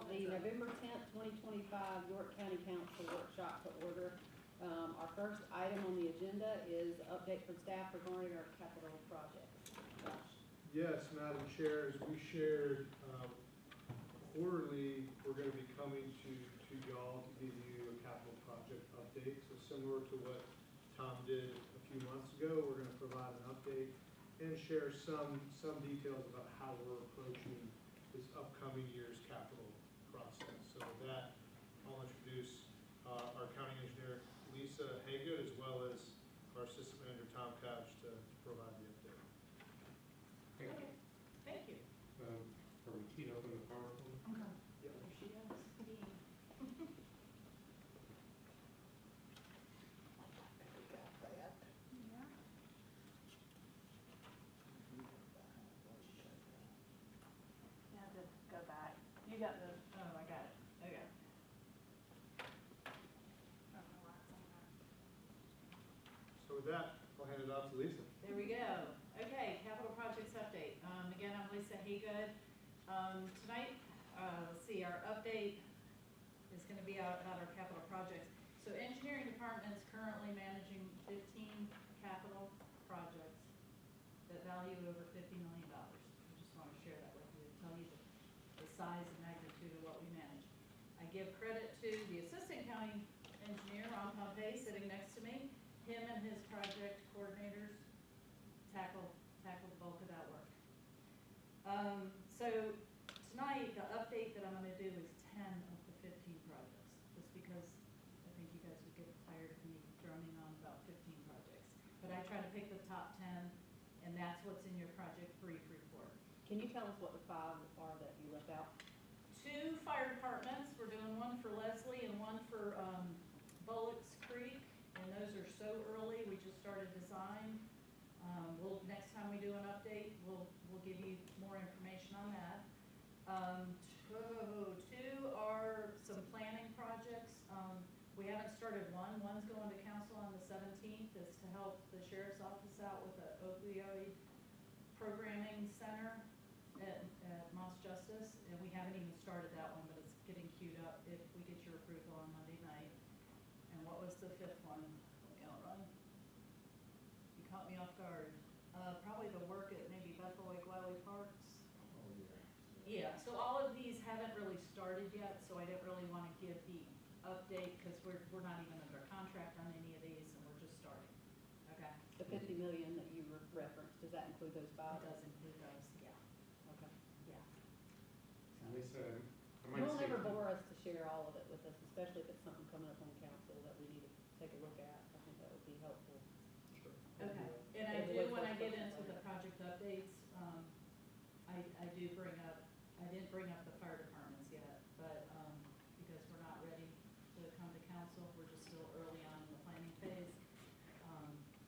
call the November 10th, 2025 York County Council workshop to order. Our first item on the agenda is update from staff regarding our capital projects. Josh. Yes, Madam Chair, as we shared quarterly, we're going to be coming to y'all to give you a capital project update. So similar to what Tom did a few months ago, we're going to provide an update and share some details about how we're approaching this upcoming year's capital process. So with that, I'll introduce our county engineer, Lisa Haygood, as well as our assistant manager, Tom Couch, to provide the update. Thank you. Thank you. Are we teed up on the PowerPoint? Okay. Yep. There she goes. Yeah. You have to go back. You got the, oh, I got it. Okay. I don't know why it's on So with that, I'll hand it off to Lisa. that. There we go. Okay, capital projects update. Again, I'm Lisa Haygood. Tonight, let's see, our update is going to be about our capital projects. So engineering department is currently managing 15 capital projects that value over $50 million. I just want to share that with you, tell you the size and magnitude of what we manage. I give credit to the assistant county engineer, Ron Pompey, sitting next to me. Him and his project coordinators tackle the bulk of that work. So tonight, the update that I'm going to do is 10 of the 15 projects, just because I think you guys would get tired of me droning on about 15 projects. But I try to pick the top 10, and that's what's in your project brief report. Can you tell us what the 5 are that you left out? 2 fire departments. We're doing one for Leslie and one for Bullocks Creek, and those are so early. We just started design. Next time we do an update, we'll give you more information on that. 2 are some planning projects. We haven't started one. One's going to council on the 17th. It's to help the sheriff's office out with the opioid programming center at Moss Justice, and we haven't even started that one, but it's getting queued up if we get your approval on Monday night. And what was the 5th one? Let me outrun. You caught me off guard. Probably the work at maybe Bethel Lake Wiley Parks. Oh, Yeah, so all of these haven't really started yet, so I didn't really want to give the update because we're not even under contract on any of these, and we're just starting. Okay? The 50 million that you referenced, does that include those 5? It does include those, yeah. Okay. Yeah. And Lisa, I might You'll say. never bore us to share all of it with us, especially if it's something coming up on council that we need to take a look at. I think that would be helpful. Sure. Okay, and I do, when I get into the project updates, I do bring up, I didn't bring up the fire departments yet, but, because we're not ready to come to council, we're just still early on in the planning phase.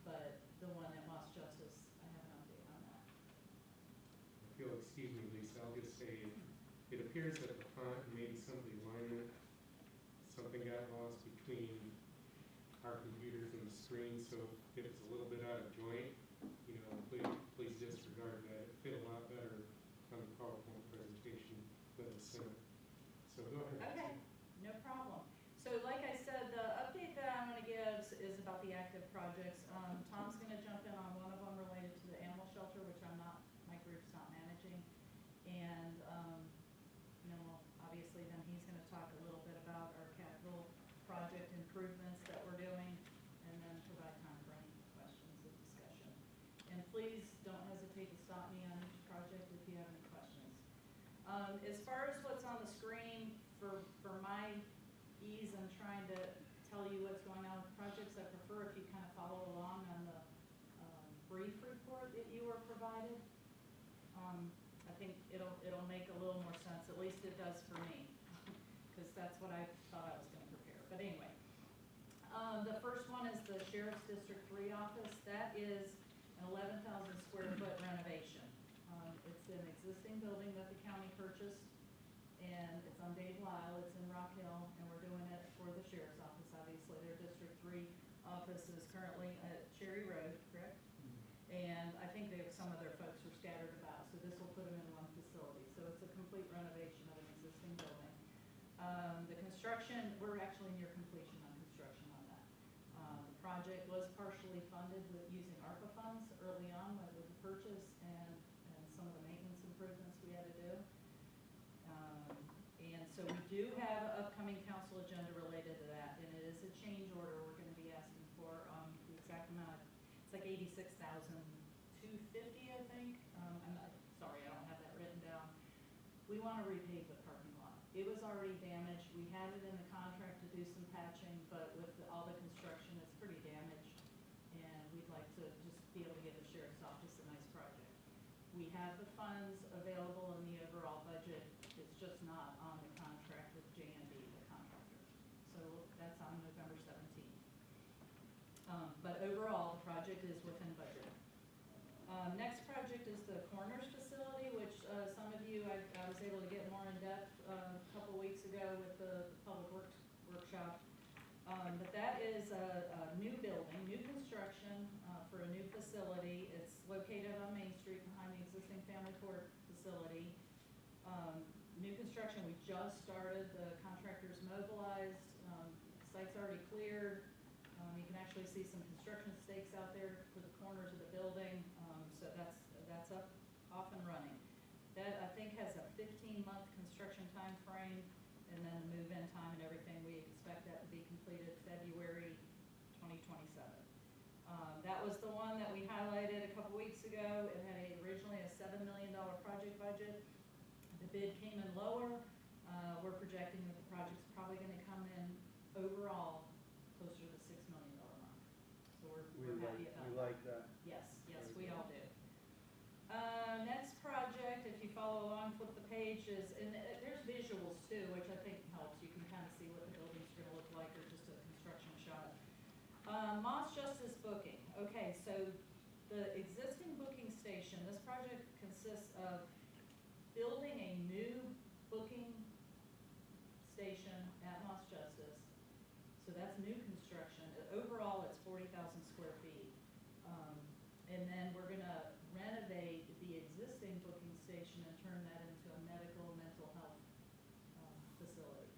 But the one at Moss Justice, I have an update on that. If you'll excuse me, Lisa, I'll just say, it appears that the font and maybe some of the alignment, something got lost between our computers and the screen, so if it's a little bit out of joint, you know, please disregard that. It fit a lot better on the PowerPoint presentation that was sent. So go ahead. Okay, no problem. So like I said, the update that I'm going to give is about the active projects. Tom's going to jump in on one of them related to the animal shelter, which my group's not managing. And, you know, obviously then he's going to talk a little bit about our capital project improvements that we're doing, and then provide time for any questions and discussion. And please don't hesitate to stop me on each project if you have any questions. As far as what's on the screen, for my ease in trying to tell you what's going on with projects, I prefer if you kind of follow along on the brief report that you were provided. I think it'll make a little more sense, at least it does for me, because that's what I thought I was going to prepare. But anyway, the first one is the Sheriff's District 3 office. That is an 11,000 square foot renovation. It's an existing building that the county purchased, and it's on Dave Lyle. It's in Rock Hill, and we're doing it for the Sheriff's Office. Obviously, their District 3 office is currently at Cherry Road, correct? And I think some of their folks are scattered about, so this will put them in one facility. So it's a complete renovation of an existing building. The construction, we're actually near completion on construction on that. The project was partially funded with using ARPA funds early on with the purchase and some of the maintenance improvements we had to do. And so we do have an upcoming council agenda related to that, and it is a change order we're gonna be asking for, the exact amount, it's like $86,250, I think. I'm not, sorry, I don't have that written down. We wanna repave the parking lot. It was already damaged, we had it in the contract to do some patching, but with all the construction, it's pretty damaged. And we'd like to just be able to give the sheriff's office a nice project. We have the funds available in the overall budget, it's just not on the contract with JNB, the contractor. So that's on November 17th. But overall, the project is within budget. Next project is the Corners facility, which some of you, I was able to get more in depth a couple weeks ago with the Public Works workshop. But that is a new building, new construction for a new facility. It's located on Main Street behind the existing family court facility. New construction, we just started, the contractor's mobilized, site's already cleared. You can actually see some construction stakes out there for the corners of the building, so that's up, off and running. That, I think, has a 15-month construction time frame, and then the move-in time and everything, we expect that to be completed February 2027. That was the one that we highlighted a couple weeks ago. It had originally a $7 million project budget. The bid came in lower. We're projecting that the project's probably gonna come in overall closer to the $6 million mark. So we're happy about that. We like that. Yes, yes, we all do. Next project, if you follow along, flip the page, is, and there's visuals too, which I think helps. You can kind of see what the building's gonna look like, or just a construction shot. Moss Justice booking. Okay, so the existing booking station, this project consists of building a new booking station at Moss Justice. So that's new construction. Overall, it's 40,000 square feet. And then we're gonna renovate the existing booking station and turn that into a medical mental health facility.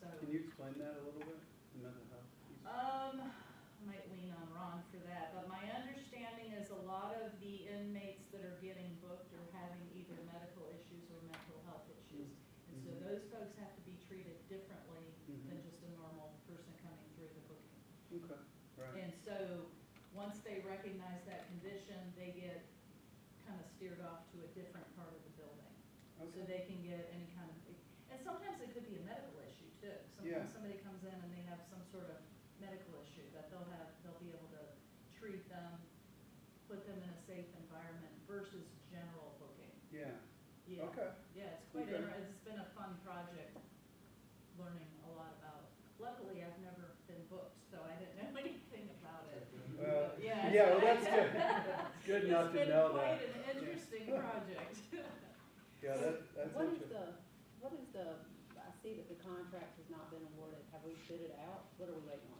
So Can you explain that a little bit, the mental health piece? I might lean on Ron for that, but my understanding is a lot of the inmates that are getting booked are having either medical issues or mental health issues. And so Mhm. those folks have to be treated differently than Mhm. just a normal person coming through the booking. Okay, right. And so, once they recognize that condition, they get kind of steered off to a different part of the building. So Okay. they can get any kind of, and sometimes it could be a medical issue too. Yeah. Sometimes somebody comes in and they have some sort of medical issue that they'll be able to treat them, put them in a safe environment versus general booking. Yeah, Yeah. okay. Yeah, it's quite Okay. interesting. It's been a fun project, learning a lot about it. Luckily, I've never been booked, so I didn't know anything about it. Well, Yeah, yeah, well, so- that's good. It's good not to know that. It's been quite an interesting project. Yeah, that's What is interesting. what is the, I see that the contract has not been awarded. Have we bid it out? What are we waiting on?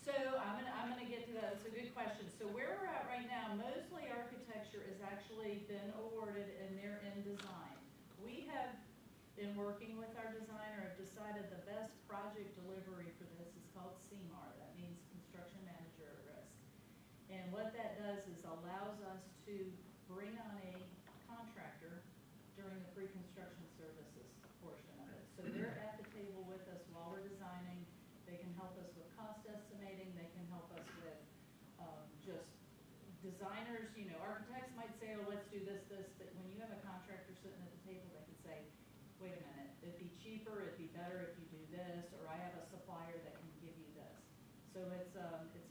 So I'm gonna get to that. It's a good question. So where we're at right now, Mosley Architecture has actually been awarded and they're in design. We have been working with our designer, have decided the best project delivery for this is called CMAR. That means Construction Manager at Risk. And what that does is allows us to bring on a contractor during the pre-construction services portion of it. So they're at the table with us while we're designing. They can help us with cost estimating, they can help us with just designers, architects might say, oh, let's do this, but when you have a contractor sitting at the table, they can say, wait a minute, it'd be cheaper, it'd be better if you do this, or I have a supplier that can give you this. So it's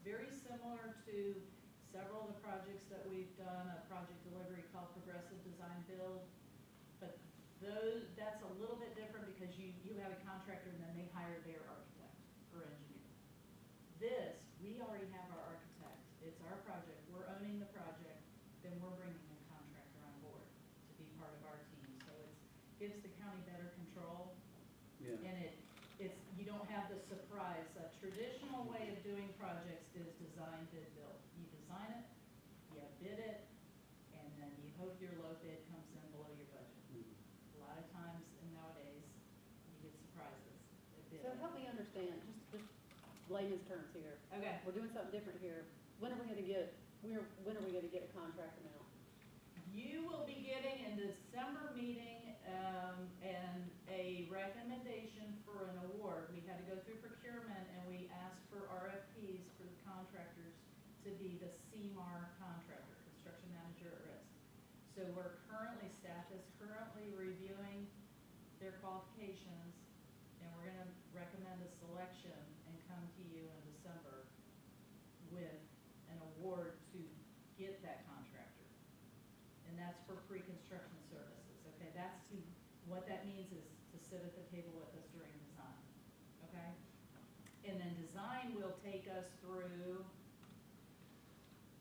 very similar to several of the projects that we've done, a project delivery called Progressive Design Build. But that's a little bit different because you have a contractor and then they hire their architect or engineer. This, we already have our architect. It's our project. We're owning the project. Then we're bringing a contractor on board to be part of our team. So gives the county better control. Yeah. And you don't have the surprise. A traditional way of doing projects is design, bid, build. You design it, you bid it, and then you hope your low bid comes in below your budget. Mhm. A lot of times, and nowadays, you get surprises. layman's terms here. Okay. We're doing something different here. When are we gonna get, when are we gonna get a contract amount? You will be getting in December meeting, and a recommendation for an award. We had to go through procurement and we asked for RFPs for the contractors to be the CMAR contractor, construction manager at risk. So staff is currently reviewing their qualifications, and we're gonna recommend a selection and come to you in December with an award to get that contractor. And that's for pre-construction services, okay? What that means is to sit at the table with us during design, okay? And then design will take us through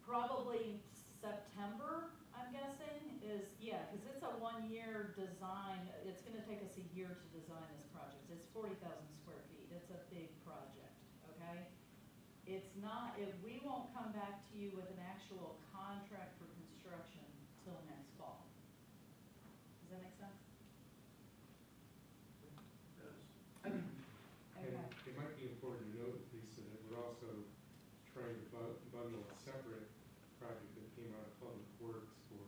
probably September, I'm guessing, because it's a one-year design. It's gonna take us a year to design this project. It's 40,000 square feet. It's a big project, okay? It's not, we won't come back to you with an actual contract for construction till next fall. Does that make sense? Okay. And it might be important to note, Lisa, that we're also trying to bundle a separate project that came out of Public Works for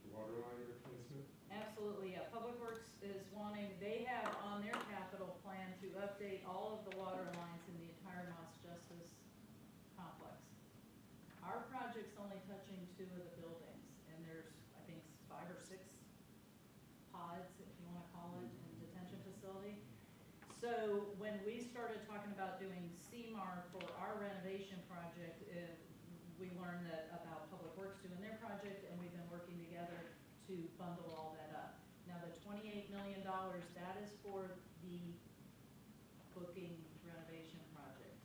the water line replacement. Absolutely, yeah. Public Works is wanting, they have on their capital plan to update all of the water lines in the entire Moss Justice complex. Our project's only touching 2 of the buildings, and there's, I think, 5 or 6 pods, if you wanna call it, in detention facility. So when we started talking about doing CMAR for our renovation project, we learned that about Public Works doing their project, and we've been working together to bundle all that up. Now, the $28 million, that is for the booking renovation project.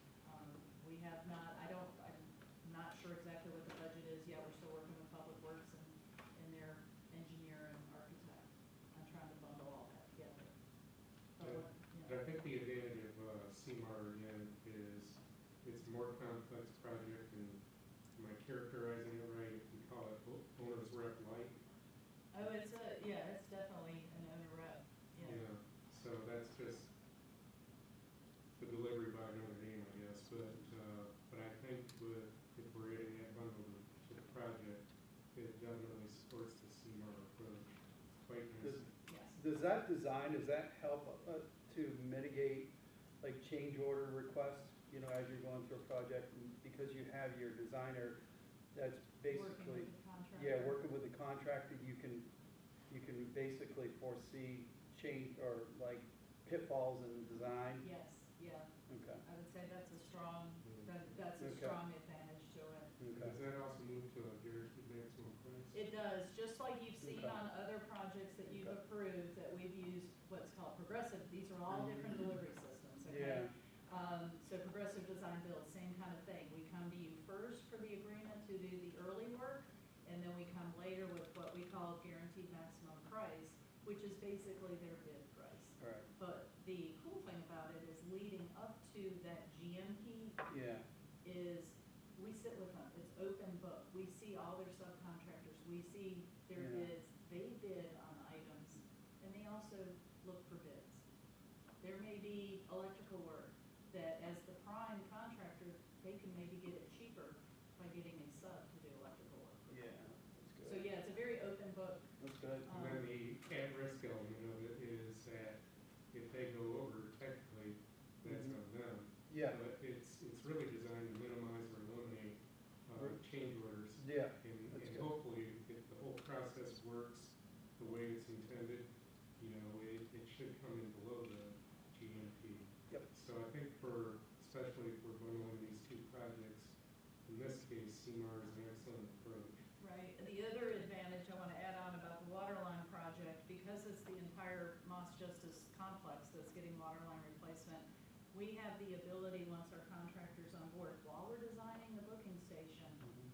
We have not, I'm not sure exactly what the budget is yet. We're still working with Public Works and their engineer and architect on trying to bundle all that together. But Yeah. what, But I think the advantage of CMAR again is it's a more complex project, and am I characterizing it right if we call it owner's rep light? Oh, it's definitely an owner rep, yeah. So that's just the delivery by another name, I guess, but I think if we're adding that bundle to the project, it definitely supports the CMAR approach quite nicely. Yes. Does that design, does that help to mitigate like change order requests, you know, as you're going through a project? And because you have your designer that's basically, Working with the contractor. yeah, working with the contractor, you can basically foresee change or like pitfalls in the design? Yes, yeah. Okay, I would say that's a strong, that's a Okay. strong advantage to it. okay. Does that also move to a guaranteed maximum price? It does, just like you've seen Okay. on other projects that you've Okay. approved, that we've used what's called progressive. These are all different delivery systems, okay? Yeah, So progressive design build, same kind of thing. We come to you first for the agreement to do the early work, and then we come later with what we call guaranteed maximum price, which is basically their bid price. all right, But the cool thing about it is leading up to that GMP yeah, is we sit with them. It's open book. We see all their subcontractors. We see their Yeah. bids. They bid on items, and they also look for bids. There may be electrical work that as the prime contractor, they can maybe get it cheaper by getting a sub to do electrical work. yeah, that's So good. yeah, it's a very open book. That's good. And then the at-risk element of it is that if they go over technically, that's Mhm. on them. Yeah, But it's really designed to minimize or eliminate Right. change orders. yeah, And That's and good. hopefully, if the whole process works the way it's intended, you know, it should come in below the GMP. Yep. So I think especially if we're bundling these 2 projects, in this case, CMAR is an excellent approach. Right, the other advantage I want to add on about the water line project, because it's the entire Moss Justice complex that's getting water line replacement, we have the ability, once our contractor's on board, while we're designing the booking station, Mhm.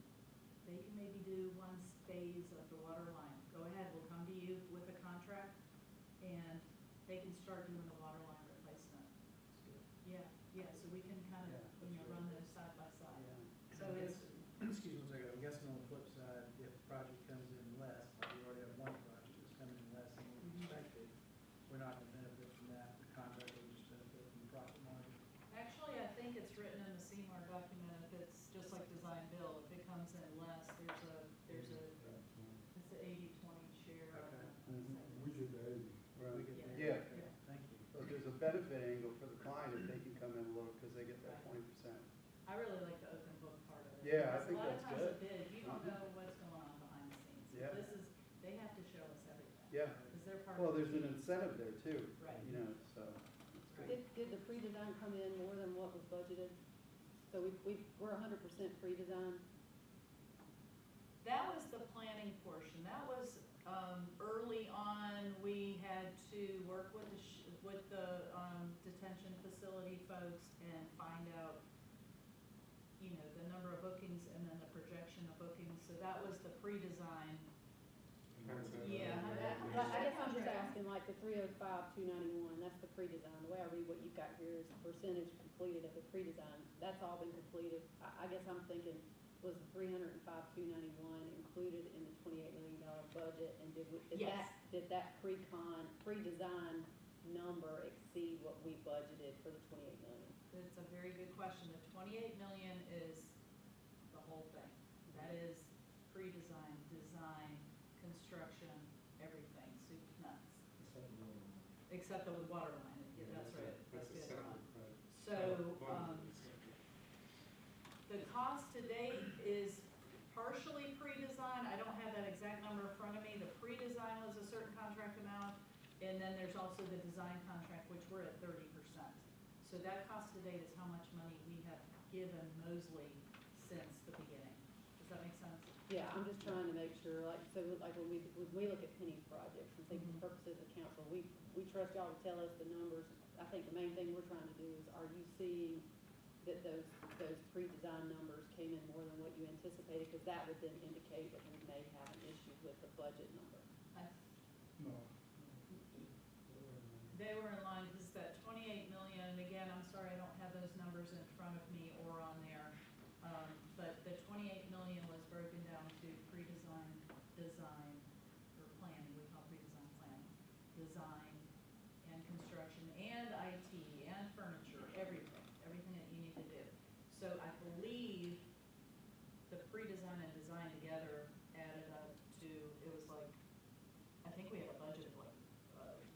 they can maybe do 1 phase of the water line. Go ahead, we'll come to you with a contract, and they can start doing the water line replacement. That's good. Yeah, so we can kind of, Yeah, that's run those side by side. Yeah. So it's, Excuse me 1 second, I'm guessing on the flip side, if the project comes in less, like we already have 1 project that's coming in less than what we expected, we're not gonna benefit from that, the contractor will just benefit from the profit margin. actually, I think it's written benefit angle for the client if they can come in a little, because they get that 20%. I really like the open book part of it. Yeah, I because think that's A lot of times good. a bid, you don't know what's going on behind the scenes. Yeah. This is, they have to show us everything. Yeah, Because they're part of. well, the there's an team. incentive there too, Right. you know, so. it's good. Did the pre-design come in more than what was budgeted? So we're 100% pre-design? That was the planning portion. That was, early on, we had to work with the detention facility folks and find out, you know, the number of bookings and then the projection of bookings. So that was the pre-design. Yeah, I guess I'm just asking, like, the 305, 291, that's the pre-design. The way I read what you've got here is percentage completed of the pre-design. That's all been completed. I guess I'm thinking, was the 305, 291 included in the $28 million budget? And Yes. did that pre-design number exceed what we budgeted for the $28 million? It's a very good question. The 28 million is the whole thing. That is pre-design, design, construction, everything, soup to nuts. Except the water line. Yeah, that's right. That's a good, Ron. separate project. So, the cost to date is partially pre-design. I don't have that exact number in front of me. The pre-design was a certain contract amount, and then there's also the design contract, which we're at 30%. So that cost to date is how much money we have given Mosley since the beginning. Does that make sense? Yeah, I'm just trying to make sure, like, so like when we look at Penny's projects and think for purposes of council, we trust y'all to tell us the numbers. I think the main thing we're trying to do is, are you seeing that those pre-design numbers came in more than what you anticipated? Because that would then indicate that we may have an issue with the budget number. No. They were in line, because that 28 million, and again, I'm sorry, I don't have those numbers in front of me or on there. But the 28 million was broken down to pre-design, design, or planning, we call pre-design planning, design, and construction, and IT, and furniture, everything that you need to do. So I believe the pre-design and design together added up to, it was like, I think we had a budget of like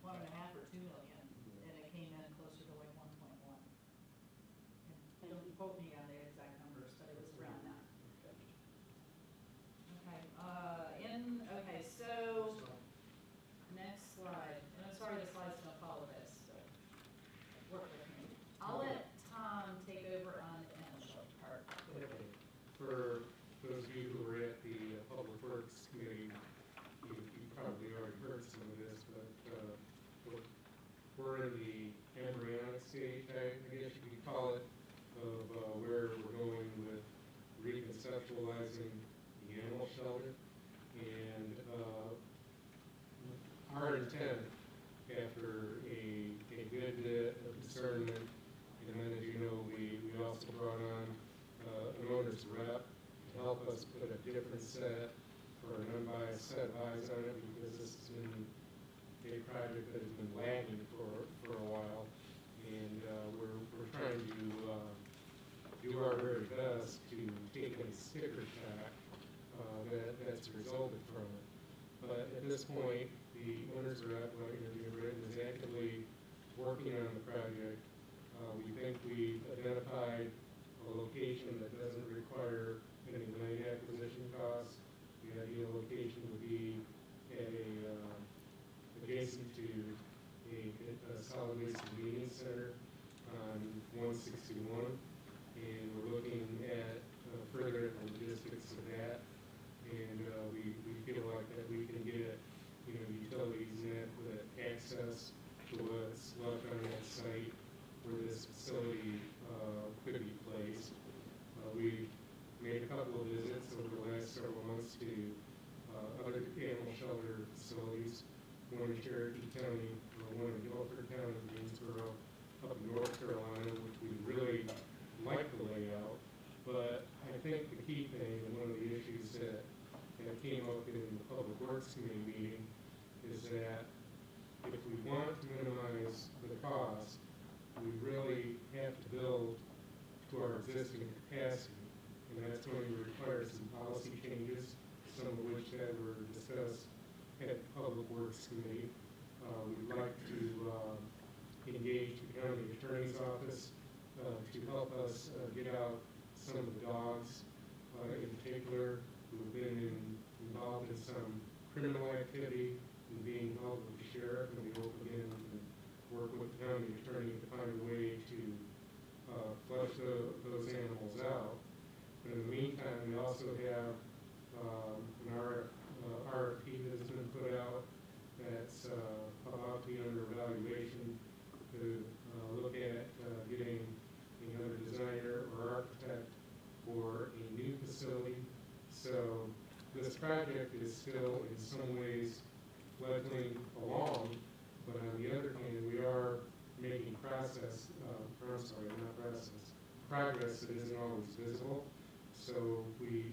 1.5 or 2 million, and it came in closer to like 1.1. And don't quote me on the exact numbers, but it was around that. Okay, so, next slide, and I'm sorry the slides don't follow this, so work with me. I'll let Tom take over on the end part. Okay. For those of you who were at the Public Works Committee, you probably already heard some of this, but we're in the embryonic stage, I guess you could call it, of where we're going with reconceptualizing the animal shelter. And our intent, after a good bit of discernment, and then, as you know, we also brought on an owner's rep to help us put a different set or an unbiased set of eyes on it, because this has been a project that has been lagging for a while, and we're trying to do our very best to take any sticker shock that's resulted from it. But at this point, the owner's rep, like being written, is actively working on the project. We think we've identified a location that doesn't require any land acquisition costs. The ideal location would be at adjacent to a solid waste convenience center on 161, and we're looking at further at the logistics of that. And we feel like that we can get, utilities and adequate access to what's left on that site where this facility could be placed. We've made a couple of visits over the last several months to other animal shelter facilities, one in Cherokee County, one in Guilford County, Greensboro, up in North Carolina, which we really like the layout. But I think the key thing, and one of the issues that came up in the Public Works Committee meeting, is that if we want to minimize the cost, we really have to build to our existing capacity. And that's going to require some policy changes, some of which that were discussed at the Public Works Committee. We'd like to engaged the county attorney's office to help us get out some of the dogs in particular who've been involved in some criminal activity and being held with the sheriff, and we hope again to work with the county attorney to find a way to flush those animals out. But in the meantime, we also have an RFP that's been put out that's about to be under evaluation to look at getting another designer or architect for a new facility. So this project is still in some ways fledgling along, but on the other hand, we are making progress that isn't always visible. So we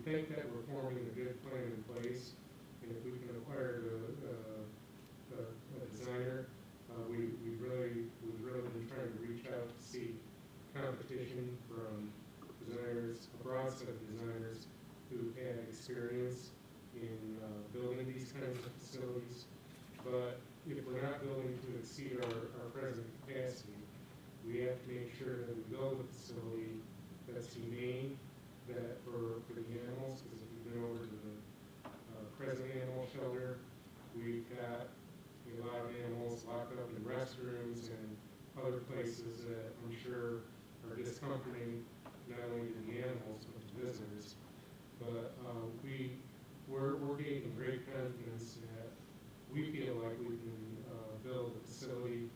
think that we're forming a good plan in place, and if we can acquire a designer, we've really been trying to reach out to see competition from designers, a broad set of designers who had experience in building these kinds of facilities. But if we're not building to exceed our present capacity, we have to make sure that we build a facility that's humane, that for the animals, because if you've been over to the present animal shelter, we've got a lot of animals locked up in restrooms and other places that I'm sure are discomforting not only to the animals but to visitors. But we're gaining great confidence that we feel like we can build a facility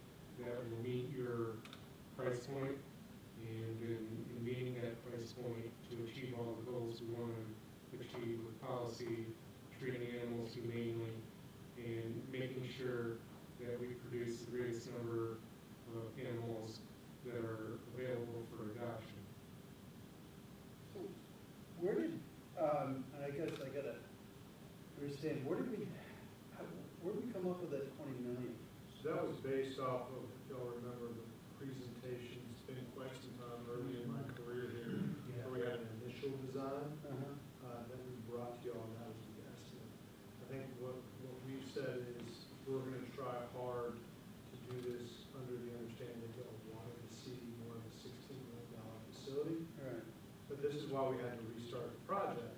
that will meet your price point, and in meeting that price point to achieve all the goals we want to achieve with policy, treating animals humanely, and making sure that we produce the greatest number of animals that are available for adoption. So where did, and I guess I gotta understand, where did we come up with that 20 million? So that was based off of, if y'all remember the presentation, it's been quite some time early in my career here, where we had an initial design that we brought to y'all, and that was the estimate. I think what we've said is we're gonna try hard to do this under the understanding that y'all wanted to see more of a $16 million facility. Right. But this is why we had to restart the project.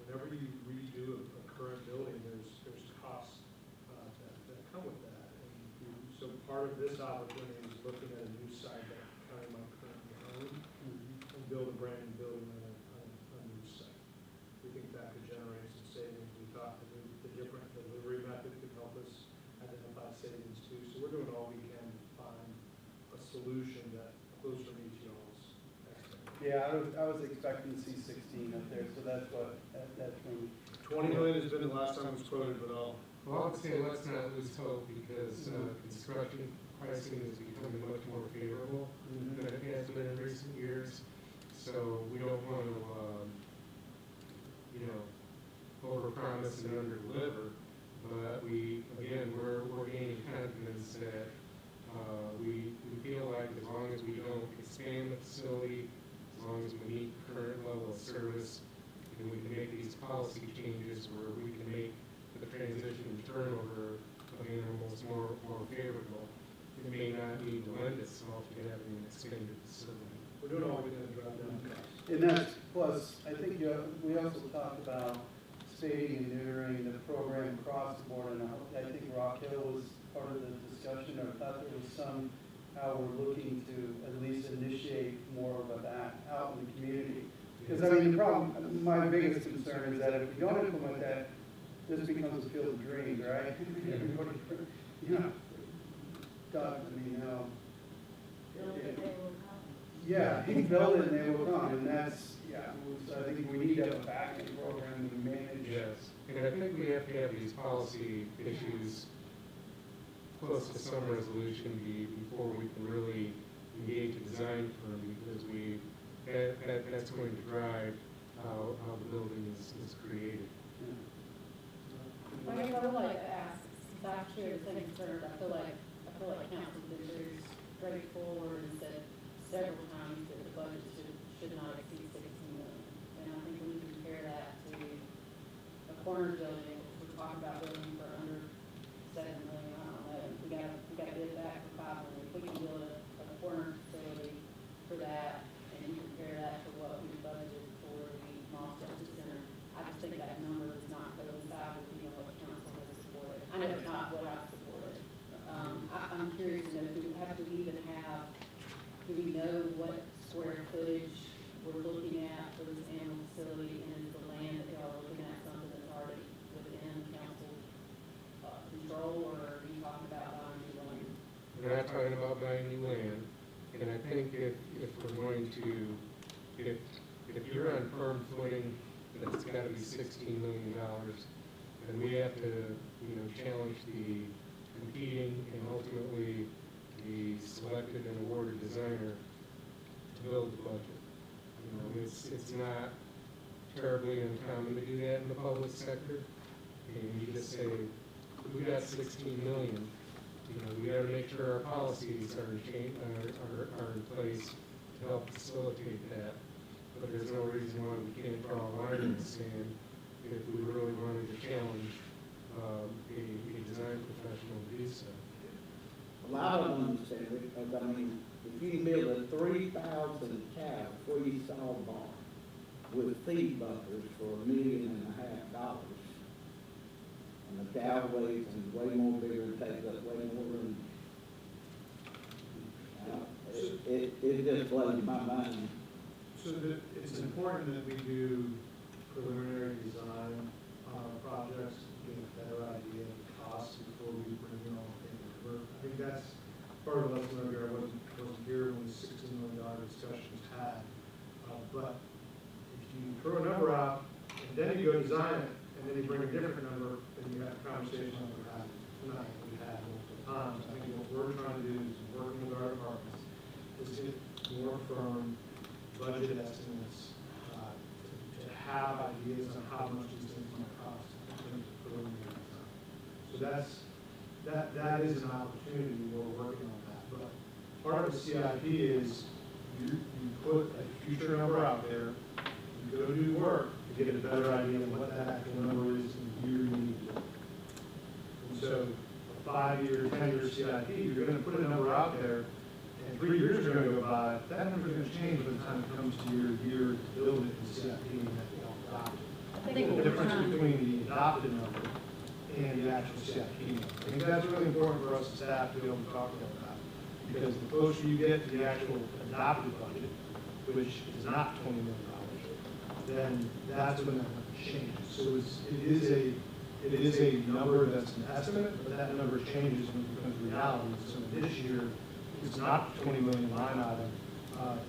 Whenever you redo a current building, there's costs that come with that. And so part of this opportunity is looking at a new site that county might currently own and build a brand new building on a new site. We think that could generate some savings. We thought the different delivery method could help us identify savings too. So we're doing all we can to find a solution that closer meets y'all's expectations. Yeah, I was expecting to see 16 up there, so that's what, that's when. 20 million has been the last time it was quoted, but Well, I would say let's not lose hope, because construction pricing is becoming much more favorable than it has been in recent years. So we don't want to, overpromise and underdeliver. But we're gaining confidence that we feel like as long as we don't expand the facility, as long as we meet the current level of service, and we can make these policy changes where we can make the transition and turnover of animals more favorable, it may not need to lend itself to having an expanded facility. we're doing all we can to drive down costs. And that's, plus, I think we also talked about spaying and neutering the program across the board, and I think Rock Hill was part of the discussion, or thought there was some, how we're looking to at least initiate more of that out in the community. Because I mean, the problem, my biggest concern is that if we don't implement that, this becomes a field of dreams, right? Everybody, Doug, I mean, yeah, he built it and they will come, and that's, so I think we need to have a back-end program to manage. Yes, and I think we have to have these policy issues close to some resolution before we can really engage a design firm, because that's going to drive how the building is created. I guess I would like to ask, since I share the same concerns, I feel like council's been very straightforward and said several times that the budget should not exceed 16 million. And I think when you compare that to a corner building, we're talking about building for under 7 million, I don't know, we got a bid back for 5 I'm curious to know, do we know what square footage we're looking at for this animal facility, and is the land that y'all are looking at something that's already within council, control, or are you talking about buying new land? We're not talking about buying new land, and I think if we're going to, if you're on firm footing, that's gotta be $16 million, then we have to, challenge the competing and ultimately the selected and awarded designer to build the budget. It's not terribly uncommon to do that in the public sector. And you just say, we got 16 million, we gotta make sure our policies are in place to help facilitate that. But there's no reason why we can't draw a line in the sand if we really wanted to challenge a design professional to do so. Well, I don't understand it, because I mean, if you can build a 3,000 cow before you saw a barn with feed bunkers for $1.5 million, and the cow weighs and way more bigger and takes up way more room. It just blows my mind. So it's important that we do preliminary design projects, get a better idea of the cost before we bring it all in. I think that's part of the lesson learned here. I wasn't here when the $16 million discussion was had. But if you throw a number out, and then you go design it, and then you bring a different number, then you have a conversation like we're having tonight, we've had multiple times. I think what we're trying to do is, working with our departments, is get more firm budget estimates, to have ideas on how much these things might cost in terms of preliminary design. So that is an opportunity, we're working on that. But part of the CIP is you put a future number out there, you go do work to get a better idea of what that actual number is in the year you need to do. And so a 5-year, 10-year CIP, you're gonna put a number out there, and 3 years are gonna go by, that number's gonna change by the time it comes to your year to build it in CIP and that you all adopt it. I think The what we're difference trying, between the adopted number and the actual CIP number. I think that's really important for us as staff to be able to talk about that. Because the closer you get to the actual adopted budget, which is not $20 million, then that's when that number changes. So it is a number that's an estimate, but that number changes when it becomes reality. So this year, it's not a $20 million line item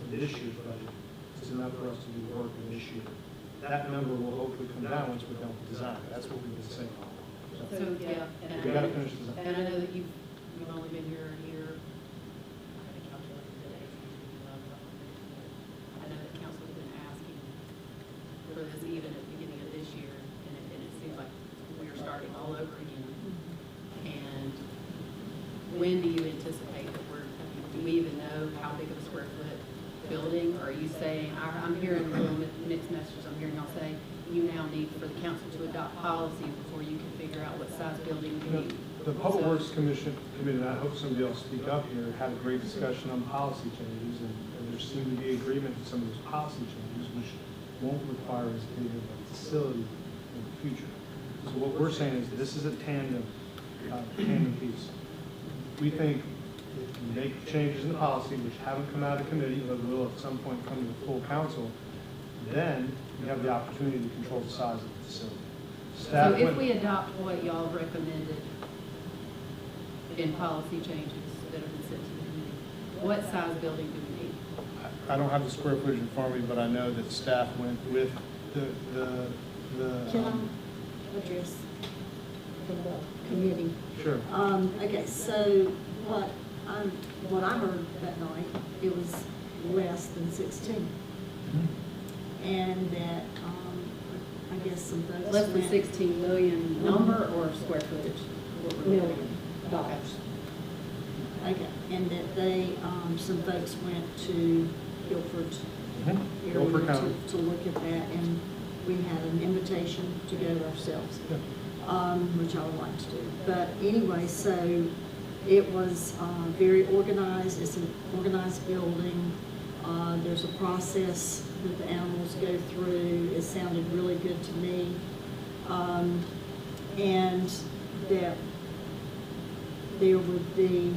in this year's budget. It's enough for us to do work in this year. That number will hopefully come down once we're done with design. That's what we've been saying all along. so, yeah, and We gotta finish design. and I know that you've only been here a year. I haven't calculated today. I know that council's been asking for this even at the beginning of this year, and it seems like we're starting all over again. And when do you anticipate that do we even know how big of a square foot building? Or are you saying, I'm hearing little mixed messages, I'm hearing y'all say, you now need for the council to adopt policies before you can figure out what size building you need. The Public Works Committee, and I hope somebody else speak up here, had a great discussion on policy changes, and there seemed to be agreement to some of those policy changes, which won't require as big of a facility in the future. So what we're saying is this is a tandem piece. We think if you make changes in the policy, which haven't come out of committee, but will at some point come to the full council, then you have the opportunity to control the size of the facility. So if we adopt what y'all recommended in policy changes that have been sent to the committee, what size building do we need? I don't have the square footage in front of me, but I know that staff went with the. Can I address the committee? Sure. Okay, so what I heard that night, it was less than 16. And that, I guess some folks. Less than went- 16 million number or square footage? $1 million. Okay, and that they, some folks went to Guilford Guilford area County. to look at that, and we had an invitation to go ourselves, which I would like to do. But anyway, so it was very organized. It's an organized building. There's a process that the animals go through. It sounded really good to me. And that there would be,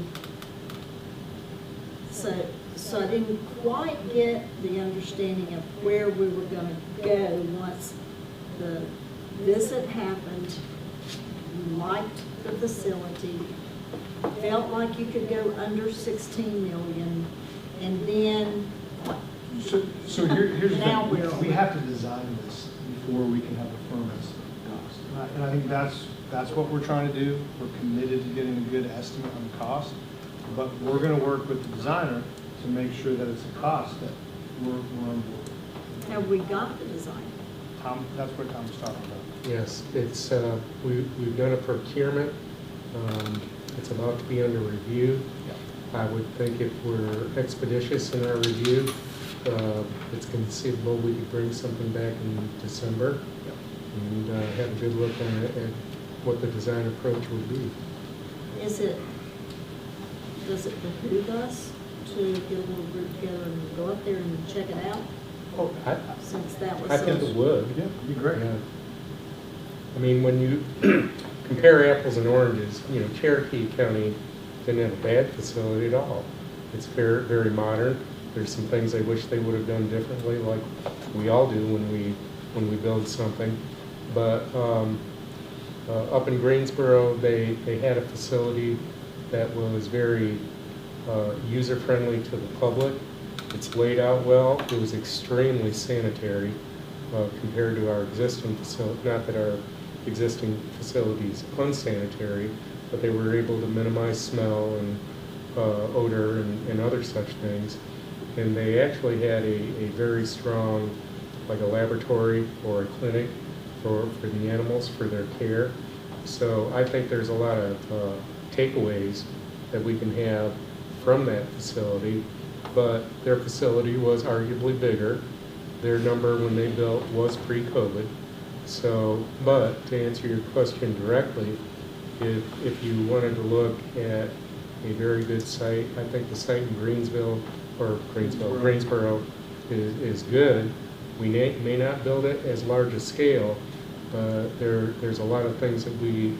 so I didn't quite get the understanding of where we were gonna go once the visit happened. You liked the facility, felt like you could go under 16 million, and then what? So here's the Now thing, where are we we? have to design this before we can have a firm estimate of cost. And I think that's what we're trying to do. We're committed to getting a good estimate on the cost. But we're gonna work with the designer to make sure that it's a cost that we're on board. Have we got the design? Tom, that's what Tom was talking about. Yes, it's, we've done a procurement. It's about to be under review. I would think if we're expeditious in our review, it's conceivable we could bring something back in December and have a good look at what the design approach would be. Does it behoove us to get a little group together and go up there and check it out, Oh, since that was I think so? it would. Yeah, it'd be great. Yeah. I mean, when you compare apples and oranges, Cherokee County didn't have a bad facility at all. It's very, very modern. There's some things I wish they would have done differently, like we all do when we build something. But up in Greensboro, they had a facility that was very user-friendly to the public. It's laid out well. It was extremely sanitary compared to our existing facility. Not that our existing facility is unsanitary, but they were able to minimize smell and odor and other such things. And they actually had a very strong, like a laboratory or a clinic for the animals, for their care. So I think there's a lot of takeaways that we can have from that facility, but their facility was arguably bigger. Their number when they built was pre-COVID. So, but to answer your question directly, if you wanted to look at a very good site, I think the site in Greensboro is good. We may not build it as large a scale, but there's a lot of things that we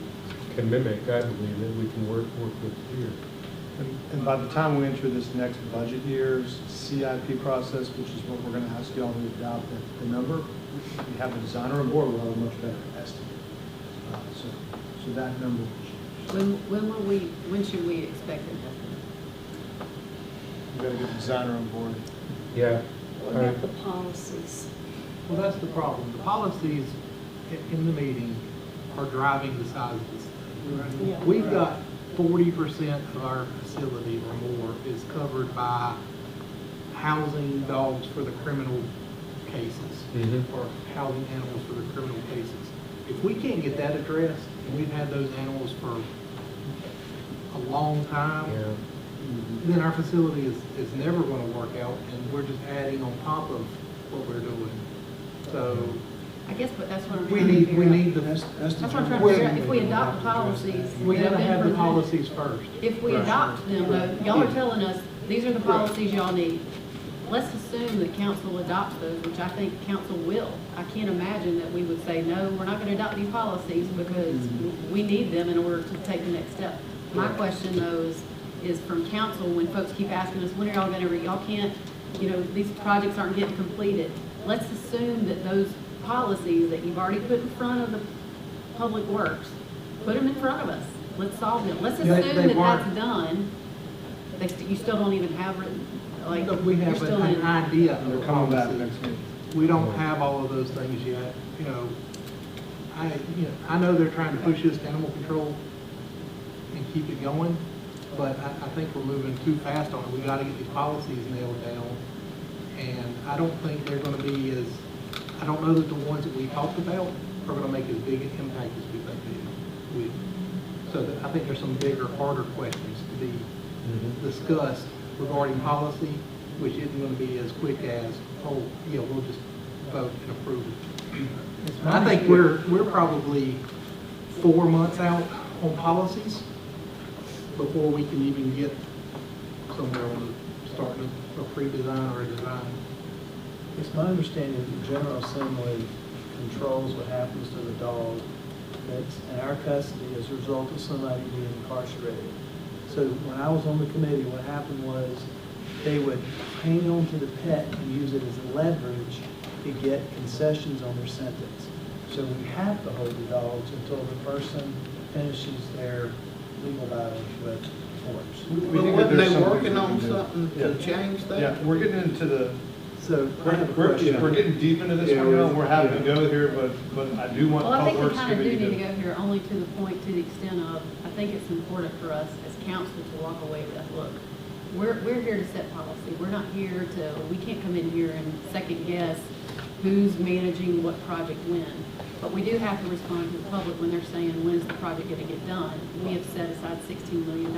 can mimic, I believe, that we can work with here. And by the time we enter this next budget year's CIP process, which is what we're gonna ask y'all to adopt the number, we have the designer on board, we'll have a much better estimate. So that number will change. When should we expect an estimate? We gotta get the designer on board. Yeah. What about the policies? Well, that's the problem. The policies in the meeting are driving the size of this. Yeah. We've got 40% of our facility or more is covered by housing dogs for the criminal cases, or housing animals for the criminal cases. If we can't get that addressed, and we've had those animals for a long time, Yeah. then our facility is never gonna work out, and we're just adding on top of what we're doing. So, I guess, but that's what I'm we trying to need, figure we out. need the, That's what I'm trying to figure out, if we adopt the policies. we that gotta been have the presented, policies first. If we adopt them, though, y'all are telling us, these are the policies y'all need. Let's assume that council adopts those, which I think council will. I can't imagine that we would say, no, we're not gonna adopt these policies because we need them in order to take the next step. My question though is from council, when folks keep asking us, when are y'all gonna, y'all can't, these projects aren't getting completed. Let's assume that those policies that you've already put in front of the public works, put them in front of us. Let's solve them. Let's They assume that weren't. that's done. You still don't even have written, like, But we you're have still an in. idea of They're the coming back policy. next meeting. We don't have all of those things yet, I know they're trying to push this to animal control and keep it going, but I think we're moving too fast on it. We gotta get these policies nailed down. And I don't think they're gonna be I don't know that the ones that we talked about are gonna make as big an impact as we think they will. So I think there's some bigger, harder questions to be discussed regarding policy, which isn't gonna be as quick as, oh, yeah, we'll just vote and approve it. I think we're probably 4 months out on policies before we can even get somewhere on starting a pre-design or a design. It's my understanding that the General Assembly controls what happens to the dog that's in our custody as a result of somebody being incarcerated. So when I was on the committee, what happened was they would hang on to the pet and use it as leverage to get concessions on their sentence. So we have to hold the dogs until the person finishes their legal battles with courts. We But think that wasn't there's they some working things on we can do. something to Yeah. change that? Yeah, we're getting into the, So I have a question. we're getting deep into this one now, we're happy to go here, but I do want Well, I think we Public Works kind of do Committee need to go here only to the point, to the extent of, I think it's important for us as council to walk away with, look, we're here to set policy. We're not here to, we can't come in here and second guess who's managing what project when. But we do have to respond to the public when they're saying, when is the project gonna get done? We have set aside $16 million,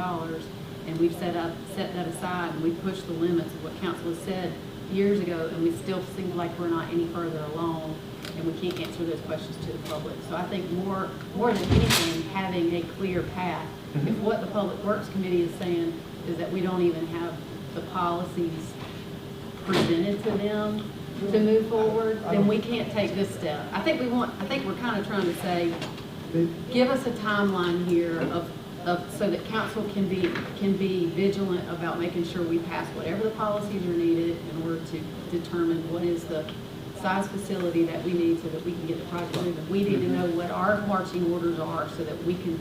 and we've set that aside, and we've pushed the limits of what council has said years ago, and we still seem like we're not any further along, and we can't answer those questions to the public. So I think more than anything, having a clear path. If what the Public Works Committee is saying is that we don't even have the policies presented to them to move forward, then we can't take this step. I think we're kind of trying to say, give us a timeline here of, so that council can be vigilant about making sure we pass whatever the policies are needed in order to determine what is the size facility that we need so that we can get the project moving. We need to know what our marching orders are so that we can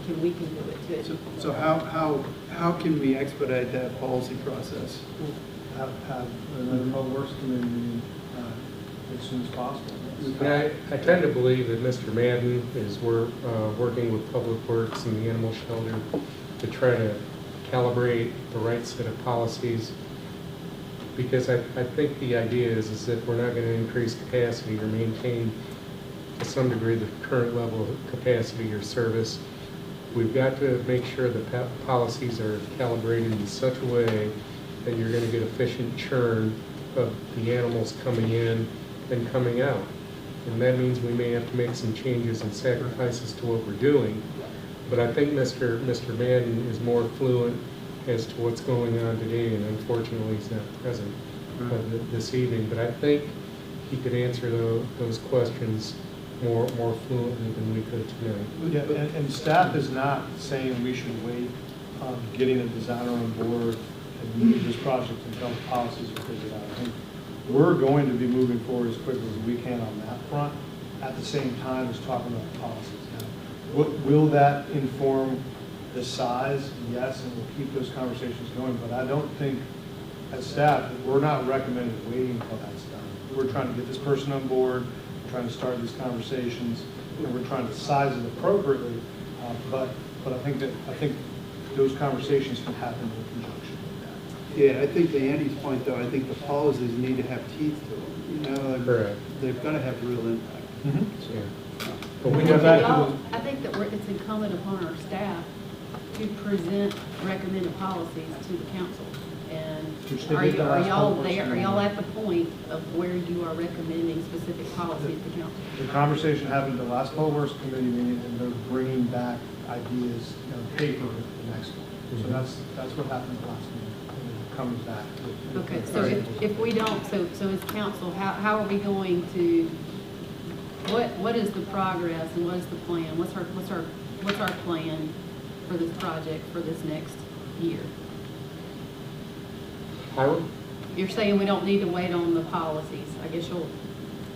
do it too. So how can we expedite that policy process? have another Public Works Committee meeting as soon as possible. And I tend to believe that Mr. Madden is working with Public Works and the animal shelter to try to calibrate the right set of policies. Because I think the idea is that we're not going to increase capacity or maintain to some degree the current level of capacity or service. We've got to make sure the policies are calibrated in such a way that you're going to get efficient churn of the animals coming in and coming out. And that means we may have to make some changes and sacrifices to what we're doing. But I think Mr. Madden is more fluent as to what's going on today, and unfortunately he's not present this evening. But I think he could answer those questions more fluently than we could tonight. Yeah, and staff is not saying we should wait on getting a designer on board and move this project until the policies are figured out. I think we're going to be moving forward as quickly as we can on that front, at the same time as talking about the policies. Now, will that inform the size? Yes, and we'll keep those conversations going, but I don't think, as staff, that we're not recommending waiting until that's done. We're trying to get this person on board, we're trying to start these conversations, and we're trying to size it appropriately, but I think those conversations can happen in conjunction with that. Yeah, I think to Andy's point, though, I think the policies need to have teeth to them, you know? Correct. They've got to have real impact. Yeah. But I we think go back to I think that it's incumbent upon our staff to present recommended policies to the council. And Which they are did the last y'all Public Works there, are meeting. y'all at the point of where you are recommending specific policies to council? The conversation happened at the last Public Works Committee meeting, and they're bringing back ideas, paper at the next one. So that's what happened at the last meeting, and it comes back. Okay, so if we don't, so as council, how are we going to, what is the progress and what is the plan? What's our plan for this project for this next year? You're saying we don't need to wait on the policies, I guess you'll.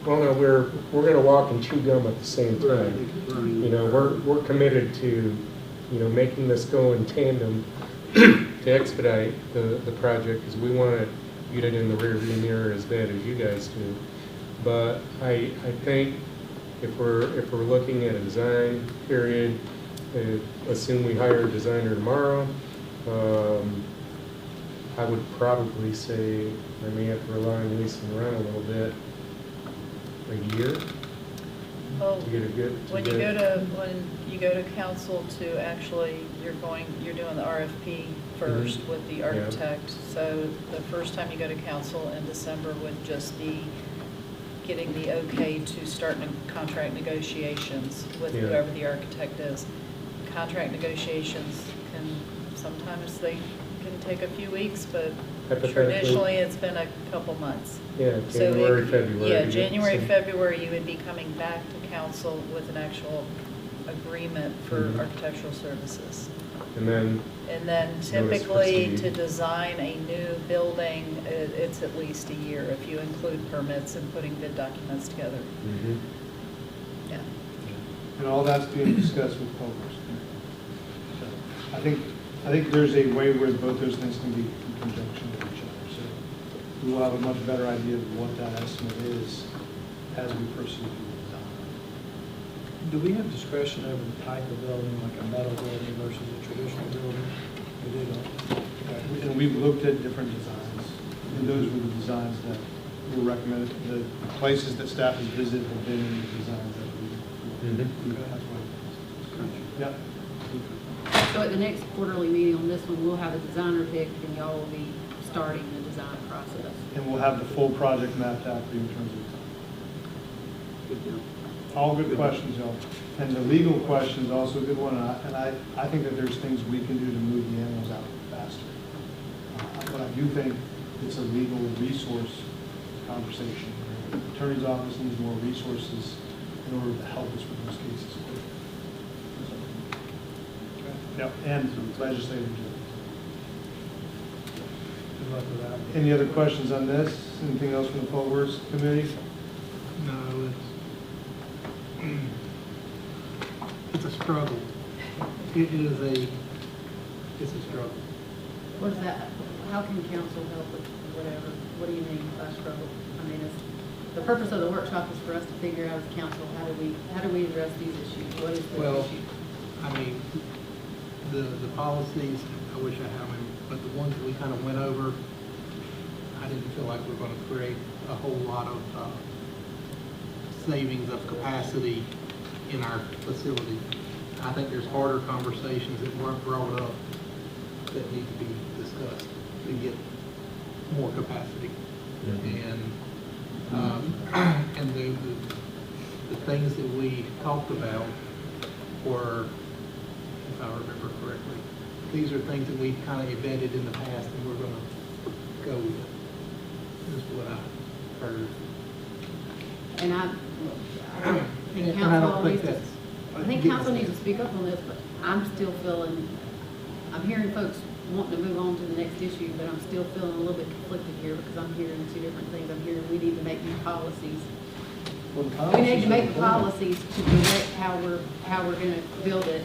well, no, we're going to walk and chew gum at the same time. You know, we're committed to, making this go in tandem to expedite the project, because we want to get it in the rearview mirror as bad as you guys do. But I think if we're looking at a design period, assume we hire a designer tomorrow, I would probably say I may have to rely on leasing around a little bit, a year, Well, to get a good. when you go to council to actually, you're doing the RFP first with the architect. So the first time you go to council in December would just be getting the okay to start contract negotiations with Yeah. whoever the architect is. Contract negotiations sometimes they can take a few weeks, but Hypothetically. traditionally it's been a couple months. Yeah, So it- January, February. Yeah, to get January, some- February, you would be coming back to council with an actual agreement for Mhm. architectural services. And then, And then Notice typically to proceed. design a new building, it's at least a year if you include permits and putting bid documents together. Yeah. And all that's being discussed with Culvers. So I think there's a way where both those things can be in conjunction with each other. So we will have a much better idea of what that estimate is as we proceed through the design. Do we have discretion over the type of building, like a metal building versus a traditional building? We do, don't we? And we've looked at different designs, and those were the designs that were recommended. The places that staff has visited have been in the designs that we. That's why. Yep. So at the next quarterly meeting on this one, we'll have a designer picked, and y'all will be starting the design process. And we'll have the full project mapped out for you in terms of time. All good questions, y'all. And the legal question is also a good one, and I think that there's things we can do to move the animals out faster. But I do think it's a legal resource conversation. The attorney's office needs more resources in order to help us with those cases. Yep, and legislative. Good luck with that. Any other questions on this? Anything else from the Public Works Committee? No, it's a struggle. It's a struggle. What is that, how can council help with whatever, what do you mean by struggle? I mean, the purpose of the workshop is for us to figure out as council, how do we address these issues? What is the Well, issue? I mean, the policies, I wish I had them, but the ones that we kind of went over, I didn't feel like we're gonna create a whole lot of, savings of capacity in our facility. I think there's harder conversations that weren't brought up that need to be discussed to get more capacity. And the things that we talked about were, if I remember correctly, these are things that we've kind of embedded in the past and we're gonna go with. Is what I heard. And I think And I don't council think needs to, that's. I think council needs to speak up on this, but I'm still feeling, I'm hearing folks wanting to move on to the next issue, but I'm still feeling a little bit conflicted here because I'm hearing two different things. I'm hearing we need to make new policies. Well, the We need to policies make are the important. policies to direct how we're gonna build it,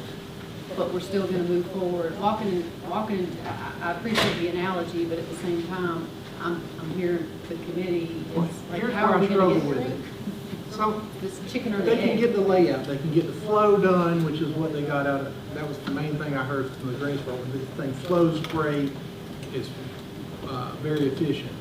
but we're still gonna move forward. Walking, I appreciate the analogy, but at the same time, I'm hearing the committee is like, Here's how where are we I gonna struggle get with it. So, this chicken or the they can egg? get the layout, they can get the flow done, which is what they got out of, that was the main thing I heard from the Greensboro. This thing flows great, it's, very efficient.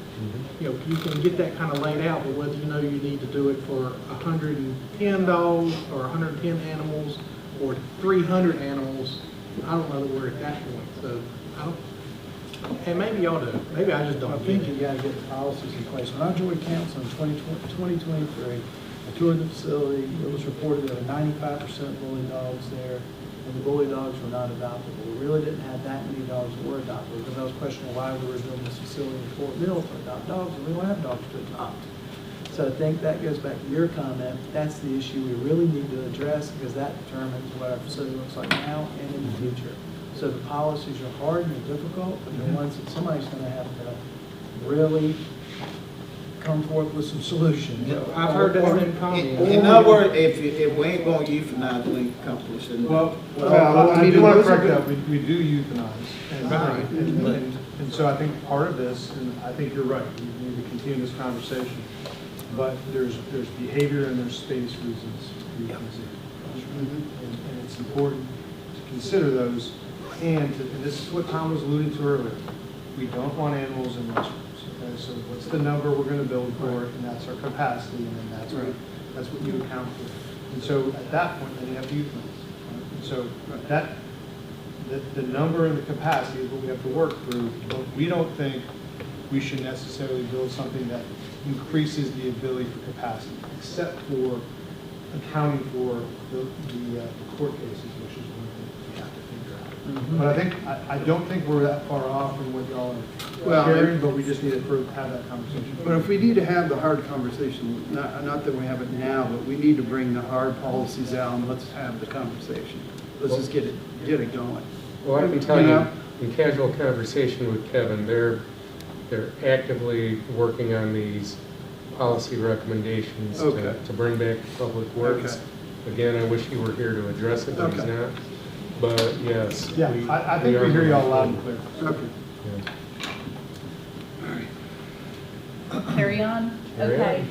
You know, you can get that kind of laid out, but whether you know you need to do it for 110 dogs, or 110 animals, or 300 animals, I don't know that we're at that point, so, I don't, and maybe y'all do, maybe I just I don't think get you it. gotta get the policies in place. When I joined council in 2023, I toured the facility, it was reported there were 95% bully dogs there, and the bully dogs were not adoptable. We really didn't have that many dogs that were adoptable, because I was questioning why we were building this facility in Fort Mill to adopt dogs, and we don't have dogs to adopt. So I think that goes back to your comment, that's the issue we really need to address, because that determines what our facility looks like now and in the future. So the policies are hard and they're difficult, but they're ones that somebody's gonna have to really come forth with some solutions. I've heard that same comment. In other words, if we ain't gonna euthanize, we ain't accomplish it. Well, Well, I I do mean, want to those are correct good. that, we do euthanize. And so I think part of this, and I think you're right, we need to continue this conversation, but there's behavior and there's space reasons for euthanasia. And it's important to consider those, and this is what Tom was alluding to earlier, we don't want animals in restrooms, okay? So what's the number we're gonna build for, and that's our capacity, and then that's what you account for. And so at that point, then you have to euthanize. And so the number and the capacity is what we have to work through, but we don't think we should necessarily build something that increases the ability for capacity, except for accounting for the court cases, which is one thing we have to figure out. But I don't think we're that far off from what y'all Well, are sharing, but we just need to have that conversation. But if we need to have the hard conversation, not that we have it now, but we need to bring the hard policies out and let's have the conversation. Let's just get it going. Well, I can tell You you, know? in casual conversation with Kevin, they're actively working on these policy recommendations Okay. to bring back to Public Works. Again, I wish he were here to address it, but he's Okay. not. But yes. Yeah, I think we hear y'all loud and clear. Okay. Yeah. Carry on? Carry on. Okay.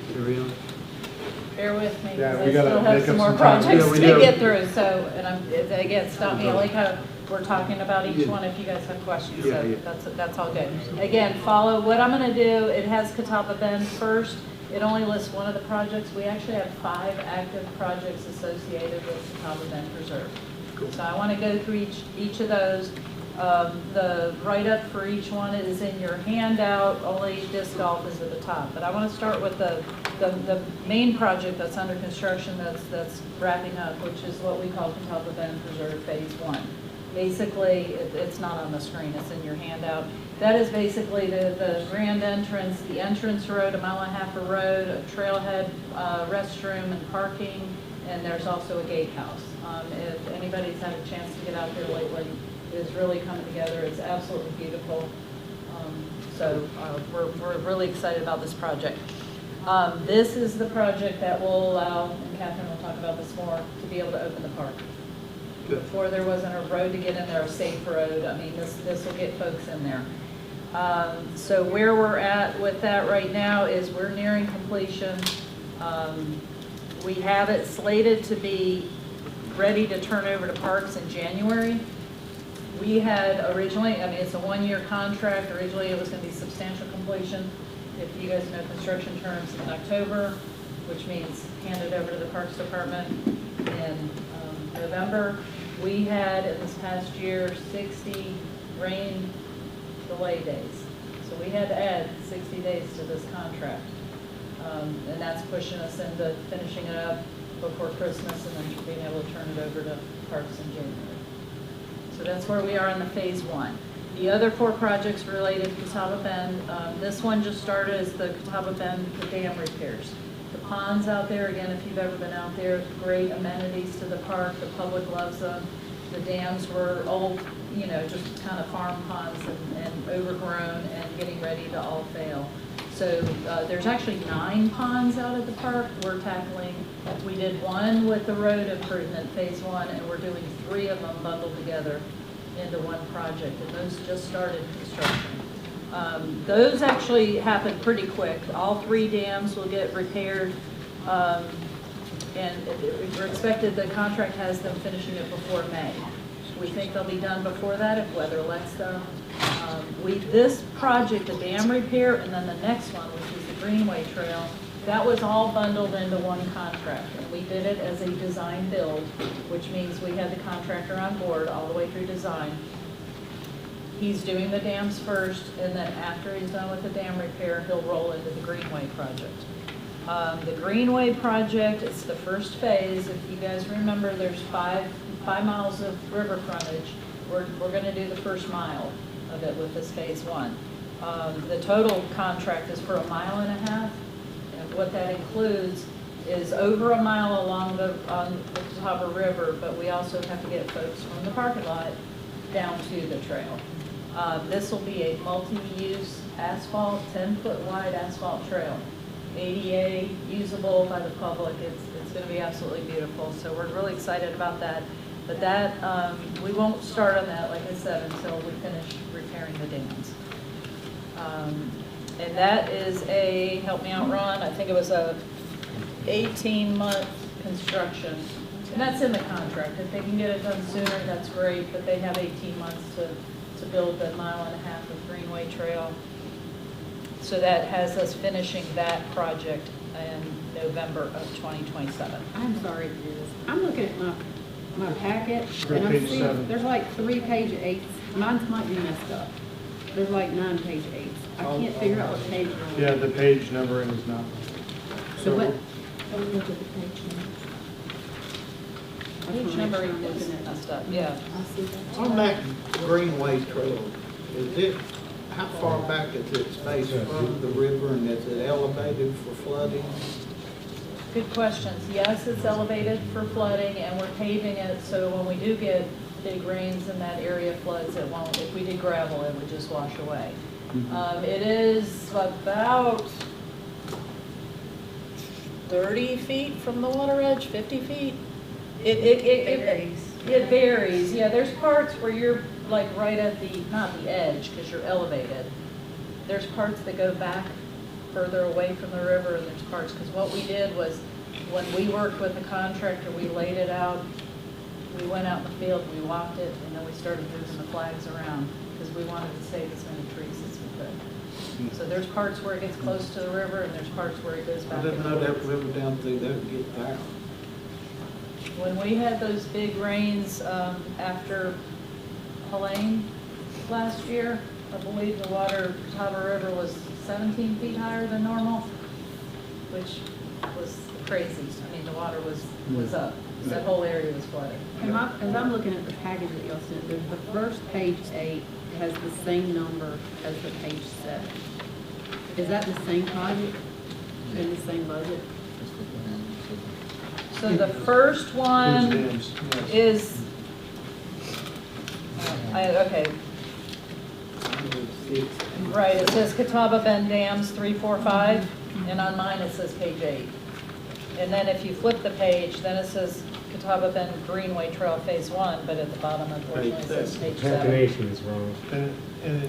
Bear with me, Yeah, because we I gotta still make have up some more some time. projects Yeah, we to do. get through, so, and again, stop me, like how we're talking about each one if you guys have questions, Yeah, so yeah. that's all good. Again, follow, what I'm gonna do, it has Catawba Bend first, it only lists one of the projects, we actually have 5 active projects associated with Catawba Bend Preserve. So I wanna go through each of those. The write-up for each one is in your handout, only disc golf is at the top. But I want to start with the main project that's under construction that's wrapping up, which is what we call Catawba Bend Preserve Phase 1. Basically, it's not on the screen, it's in your handout. That is basically the grand entrance, the entrance road, 1.5 miles of road, a trailhead, restroom and parking, and there's also a gatehouse. If anybody's had a chance to get out there lately, it is really coming together. It's absolutely beautiful. We're really excited about this project. This is the project that will allow, and Catherine will talk about this more, to be able to open the park. Before there wasn't a road to get in there, a safe road. I mean, this will get folks in there. So where we're at with that right now is we're nearing completion. We have it slated to be ready to turn over to Parks in January. We had originally, I mean, it's a 1-year contract. Originally, it was going to be substantial completion. If you guys know construction terms, in October, which means handed over to the Parks Department in November. We had, in this past year, 60 rain delay days. So we had to add 60 days to this contract. And that's pushing us into finishing it up before Christmas and then being able to turn it over to Parks in January. So that's where we are in the Phase 1. The other 4 projects related to Catawba Bend, this one just started as the Catawba Bend, the dam repairs. The ponds out there, again, if you've ever been out there, great amenities to the park. The public loves them. The dams were old, just kind of farm ponds and overgrown and getting ready to all fail. So there's actually 9 ponds out at the park. We're tackling, we did 1 with the road improvement, Phase 1, and we're doing 3 of them bundled together into one project, and those just started construction. Those actually happened pretty quick. All 3 dams will get repaired, and we're expected, the contract has them finishing it before May. We think they'll be done before that if weather lets them. This project, the dam repair, and then the next one, which is the Greenway Trail, that was all bundled into one contract. And we did it as a design build, which means we had the contractor on board all the way through design. He's doing the dams first, and then after he's done with the dam repair, he'll roll into the Greenway project. The Greenway project, it's the first phase. If you guys remember, there's 5 miles of river frontage. We're going to do the first mile of it with this Phase 1. The total contract is for 1.5 miles, and what that includes is over 1 mile along the Catawba River, but we also have to get folks from the parking lot down to the trail. This will be a multi-use asphalt, 10-foot wide asphalt trail, ADA usable by the public. It's going to be absolutely beautiful. So we're really excited about that. But that, we won't start on that, like I said, until we finish repairing the dams. And that is a, help me out, Ron, I think it was a 18-month construction. And that's in the contract. If they can get it done sooner, that's great, but they have 18 months to build the 1.5 miles of Greenway Trail. So that has us finishing that project in November of 2027. I'm sorry to do this. I'm looking at my packet, We're and I'm page seeing, 7. there's like 3 page 8s. Mine's might be messed up. There's like 9 page 8s. I can't figure out what page you're on. Yeah, the page numbering is not. So what? Look at the page number. Page numbering is messed up, yeah. I see that. On that Greenway Trail, is it, how far back is it spaced from the river and is it elevated for flooding? Good questions. Yes, it's elevated for flooding, and we're paving it, so when we do get big rains and that area floods, it won't, if we did gravel, it would just wash away. It is about 30 feet from the water edge, 50 feet. It varies, yeah, there's parts where you're like right at the, not the edge, because you're elevated. There's parts that go back further away from the river, and there's parts, because what we did was, when we worked with the contractor, we laid it out, we went out in the field, we walked it, and then we started moving the flags around, because we wanted to save as many trees as we could. So there's parts where it gets close to the river, and there's parts where it goes back. I didn't know that river down through there would get down. When we had those big rains after Helene last year, I believe the water, Catawba River was 17 feet higher than normal, which was crazy. I mean, the water was up. That whole area was flooded. As I'm looking at the package that y'all sent, the first page 8 has the same number as the page 7. Is that the same project and the same budget? So the first one is, okay, right, it says Catawba Bend Dams 345, and on mine it says page 8. And then if you flip the page, then it says Catawba Bend Greenway Trail Phase 1, but at the bottom, unfortunately, it says page 7. Tabulation is wrong. And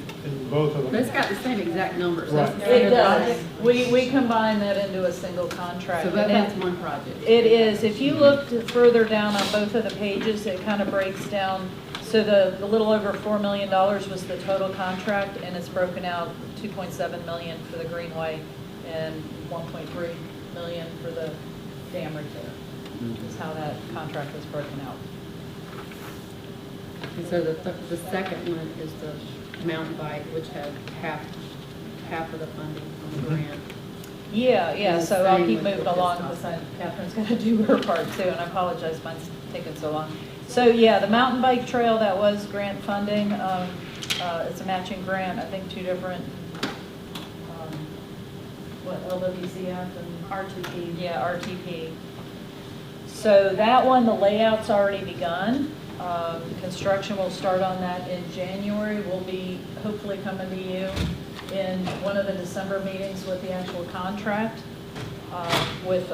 both of But them. it's got the same exact numbers. Right. It does. We combine that into a single contract. So that's one project. It is. If you look further down on both of the pages, it kind of breaks down. So the little over $4 million was the total contract, and it's broken out 2.7 million for the Greenway and 1.3 million for the dam repair. Is how that contract was broken out. And so the second one is the mountain bike, which had half of the funding from the grant. Yeah, And the so I'll same keep with moving the along disc because golf. Catherine's gonna do her part too, and I apologize, mine's taking so long. So, yeah, the mountain bike trail, that was grant funding, it's a matching grant, I think 2 different, what, LWCF and? R2P. Yeah, RTP. So that one, the layout's already begun. Construction will start on that in January. We'll be hopefully coming to you in one of the December meetings with the actual contract, with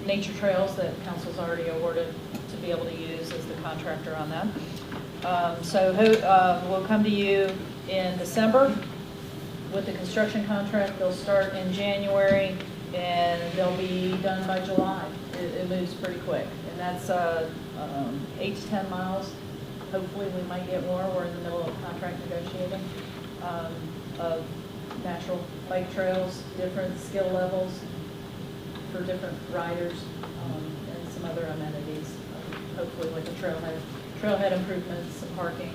Nature Trails that council's already awarded to be able to use as the contractor on that. So we'll come to you in December with the construction contract. They'll start in January, and they'll be done by July. It moves pretty quick, and that's 8 to 10 miles. Hopefully, we might get more. We're in the middle of contract negotiating of natural bike trails, different skill levels for different riders, and some other amenities. Hopefully, like a trailhead improvements, some parking,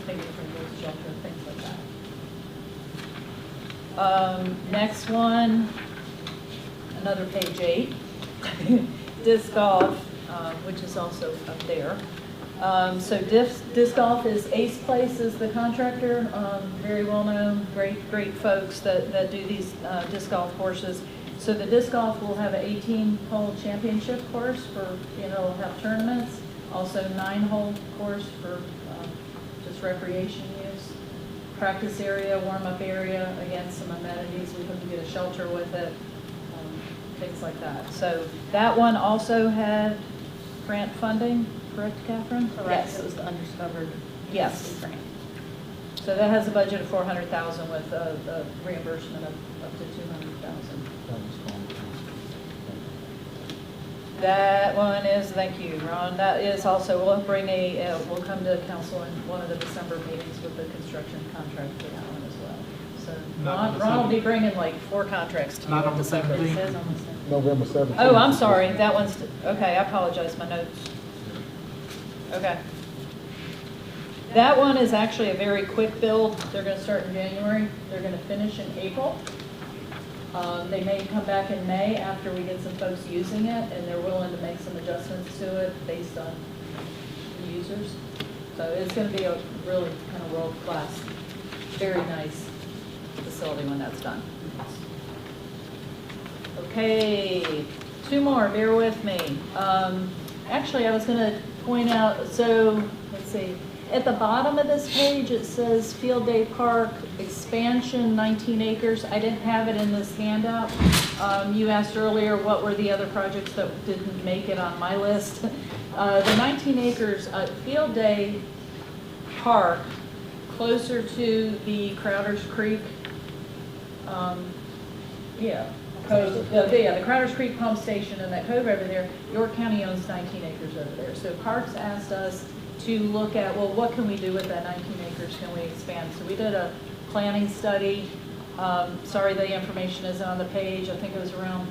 maybe from the shelter, things like that. Next one. Another page 8, disc golf, which is also up there. So disc golf is Ace Place is the contractor, very well known, great folks that do these disc golf courses. So the disc golf will have an 18-hole championship course for, it'll have tournaments, also 9-hole course for just recreation use. Practice area, warm-up area, again, some amenities, we hope to get a shelter with it. Things like that. So that one also had grant funding, correct, Catherine? Correct, Yes. it was the undiscovered. Yes. Grant. So that has a budget of $400,000 with a reimbursement of up to $200,000. That one is, thank you, Ron, that is also, we'll we'll come to council in one of the December meetings with the construction contract for that one as well. So Not on the Ron will be 17th. bringing like 4 contracts to you. Not in on the December. It 17th. says on the 17th. November 17th. Oh, I'm sorry, that one's, okay, I apologize, my notes. Okay. That one is actually a very quick build. They're gonna start in January, they're gonna finish in April. They may come back in May after we get some folks using it, and they're willing to make some adjustments to it based on the users. So it's gonna be a really kind of world-class, very nice facility when that's done. Okay, 2 more, bear with me. Actually, I was gonna point out, so let's see, at the bottom of this page, it says Field Day Park expansion, 19 acres. I didn't have it in this handout. You asked earlier what were the other projects that didn't make it on my list. The 19 acres, Field Day Park, closer to the Crowder's Creek, the Crowder's Creek Pump Station and that cove over there, York County owns 19 acres over there. So Parks asked us to look at, well, what can we do with that 19 acres? Can we expand? So we did a planning study. Sorry, the information isn't on the page. I think it was around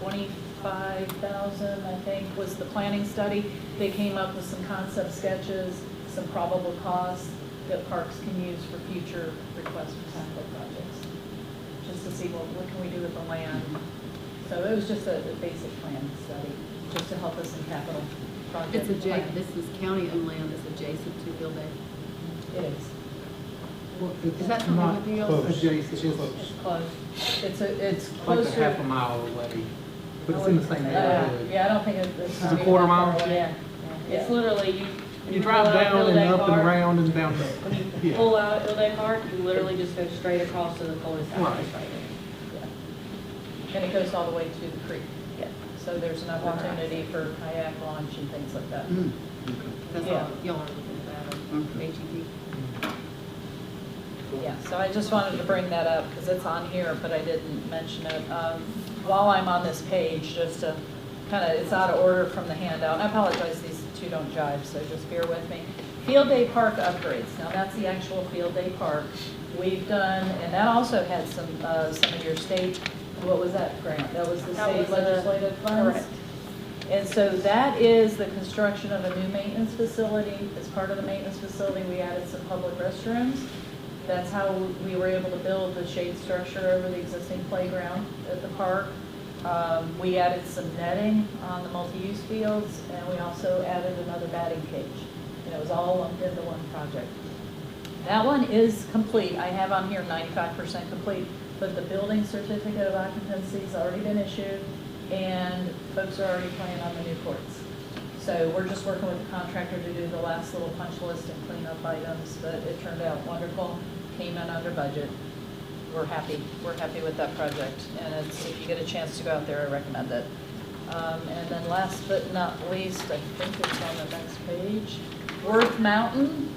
25,000, I think, was the planning study. They came up with some concept sketches, some probable costs that Parks can use for future requests for capital projects, just to see what can we do with the land. So it was just a basic planning study, just to help us in capital project planning. This is county-owned land that's adjacent to Field Day. It is. Well, Is that something not with you all? close. Adjacent, It's close. It's like closer. a half a mile away, but it's in the same neighborhood. Yeah, I don't think it's. It's a quarter mile? Yeah. It's literally, You drive down and up and around and down. when you Yeah. pull out Ilday Park, you literally just go straight across to the cul-de-sac. Right. It's right there. And it goes all the way to the creek. Yeah. So there's an opportunity for kayak launch and things like that. That's Yeah. all, y'all are looking at that, or HEP. Yeah, so I just wanted to bring that up because it's on here, but I didn't mention it. While I'm on this page, just to kind of, it's out of order from the handout. And I apologize, these two don't jive, so just bear with me. Field Day Park upgrades. Now, that's the actual Field Day Park. We've done, and that also had some of your state, what was that grant? That was the That state was the- legislative funds? correct. And so that is the construction of a new maintenance facility. As part of the maintenance facility, we added some public restrooms. That's how we were able to build the shade structure over the existing playground at the park. We added some netting on the multi-use fields, and we also added another batting cage. And it was all lumped into one project. That one is complete. I have on here 95% complete, but the building certificate of occupancy has already been issued, and folks are already playing on the new courts. So we're just working with the contractor to do the last little punch list and clean up items, but it turned out wonderful, came in under budget. We're happy with that project, and it's, if you get a chance to go out there, I recommend it. And then last but not least, I think it's on the next page, Worth Mountain.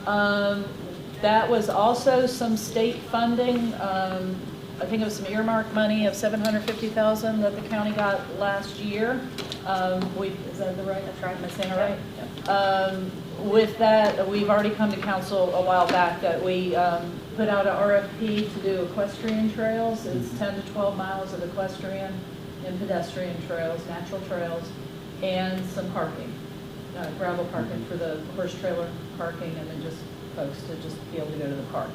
That was also some state funding. I think it was some earmark money of $750,000 that the county got last year. Is that the right? That's right. Am I saying it right? With that, we've already come to council a while back that we put out an RFP to do equestrian trails. It's 10 to 12 miles of equestrian and pedestrian trails, natural trails, and some parking, gravel parking for the horse trailer parking, and then just folks to just be able to go to the park.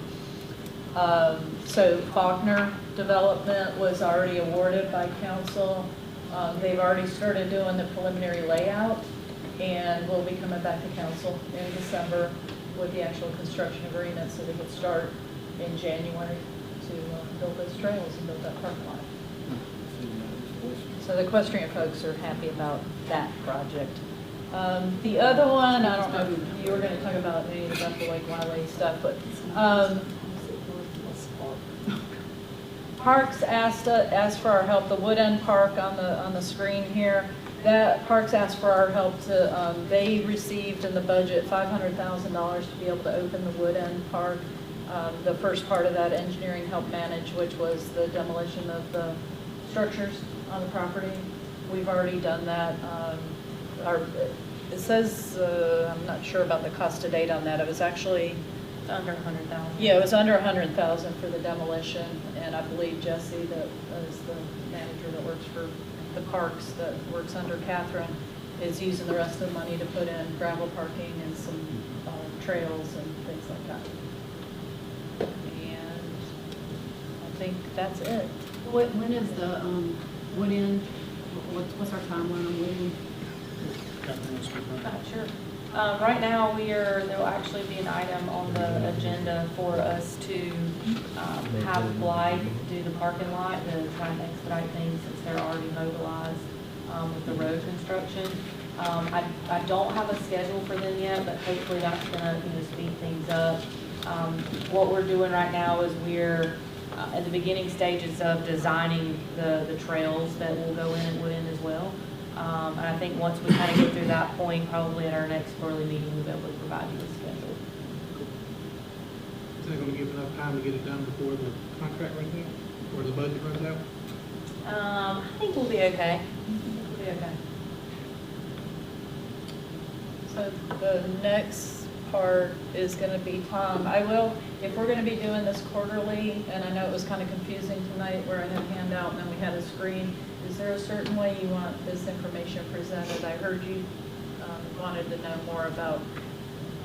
So Faulkner Development was already awarded by council. They've already started doing the preliminary layout, and we'll be coming back to council in December with the actual construction agreement so they could start in January to build those trails and build that parking lot. So the equestrian folks are happy about that project. The other one, I don't know if you were gonna talk about any of the like Wiley stuff, but, Parks asked for our help, the Wood End Park on the screen here. That Parks asked for our help to, they received in the budget $500,000 to be able to open the Wood End Park. The first part of that, engineering helped manage, which was the demolition of the structures on the property. We've already done that. It says, I'm not sure about the cost to date on that. It was actually, It's under 100,000. yeah, it was under 100,000 for the demolition, and I believe Jesse, that is the manager that works for the parks, that works under Catherine, is using the rest of the money to put in gravel parking and some trails and things like that. And I think that's it. When is the, Wood End, what's our timeline on Wood End? Sure. Right now, there'll actually be an item on the agenda for us to have Blythe do the parking lot to try and expedite things since they're already mobilized with the road construction. I don't have a schedule for them yet, but hopefully that's gonna, speed things up. What we're doing right now is we're at the beginning stages of designing the trails that will go in and Wood End as well. And I think once we kind of get through that point, probably at our next quarterly meeting, we'll be able to provide you a schedule. Is that gonna give enough time to get it done before the contract runs out, or the budget runs out? I think we'll be okay. We'll be okay. So the next part is gonna be Tom. I will, if we're gonna be doing this quarterly, and I know it was kind of confusing tonight where I had a handout and then we had a screen, is there a certain way you want this information presented? I heard you wanted to know more about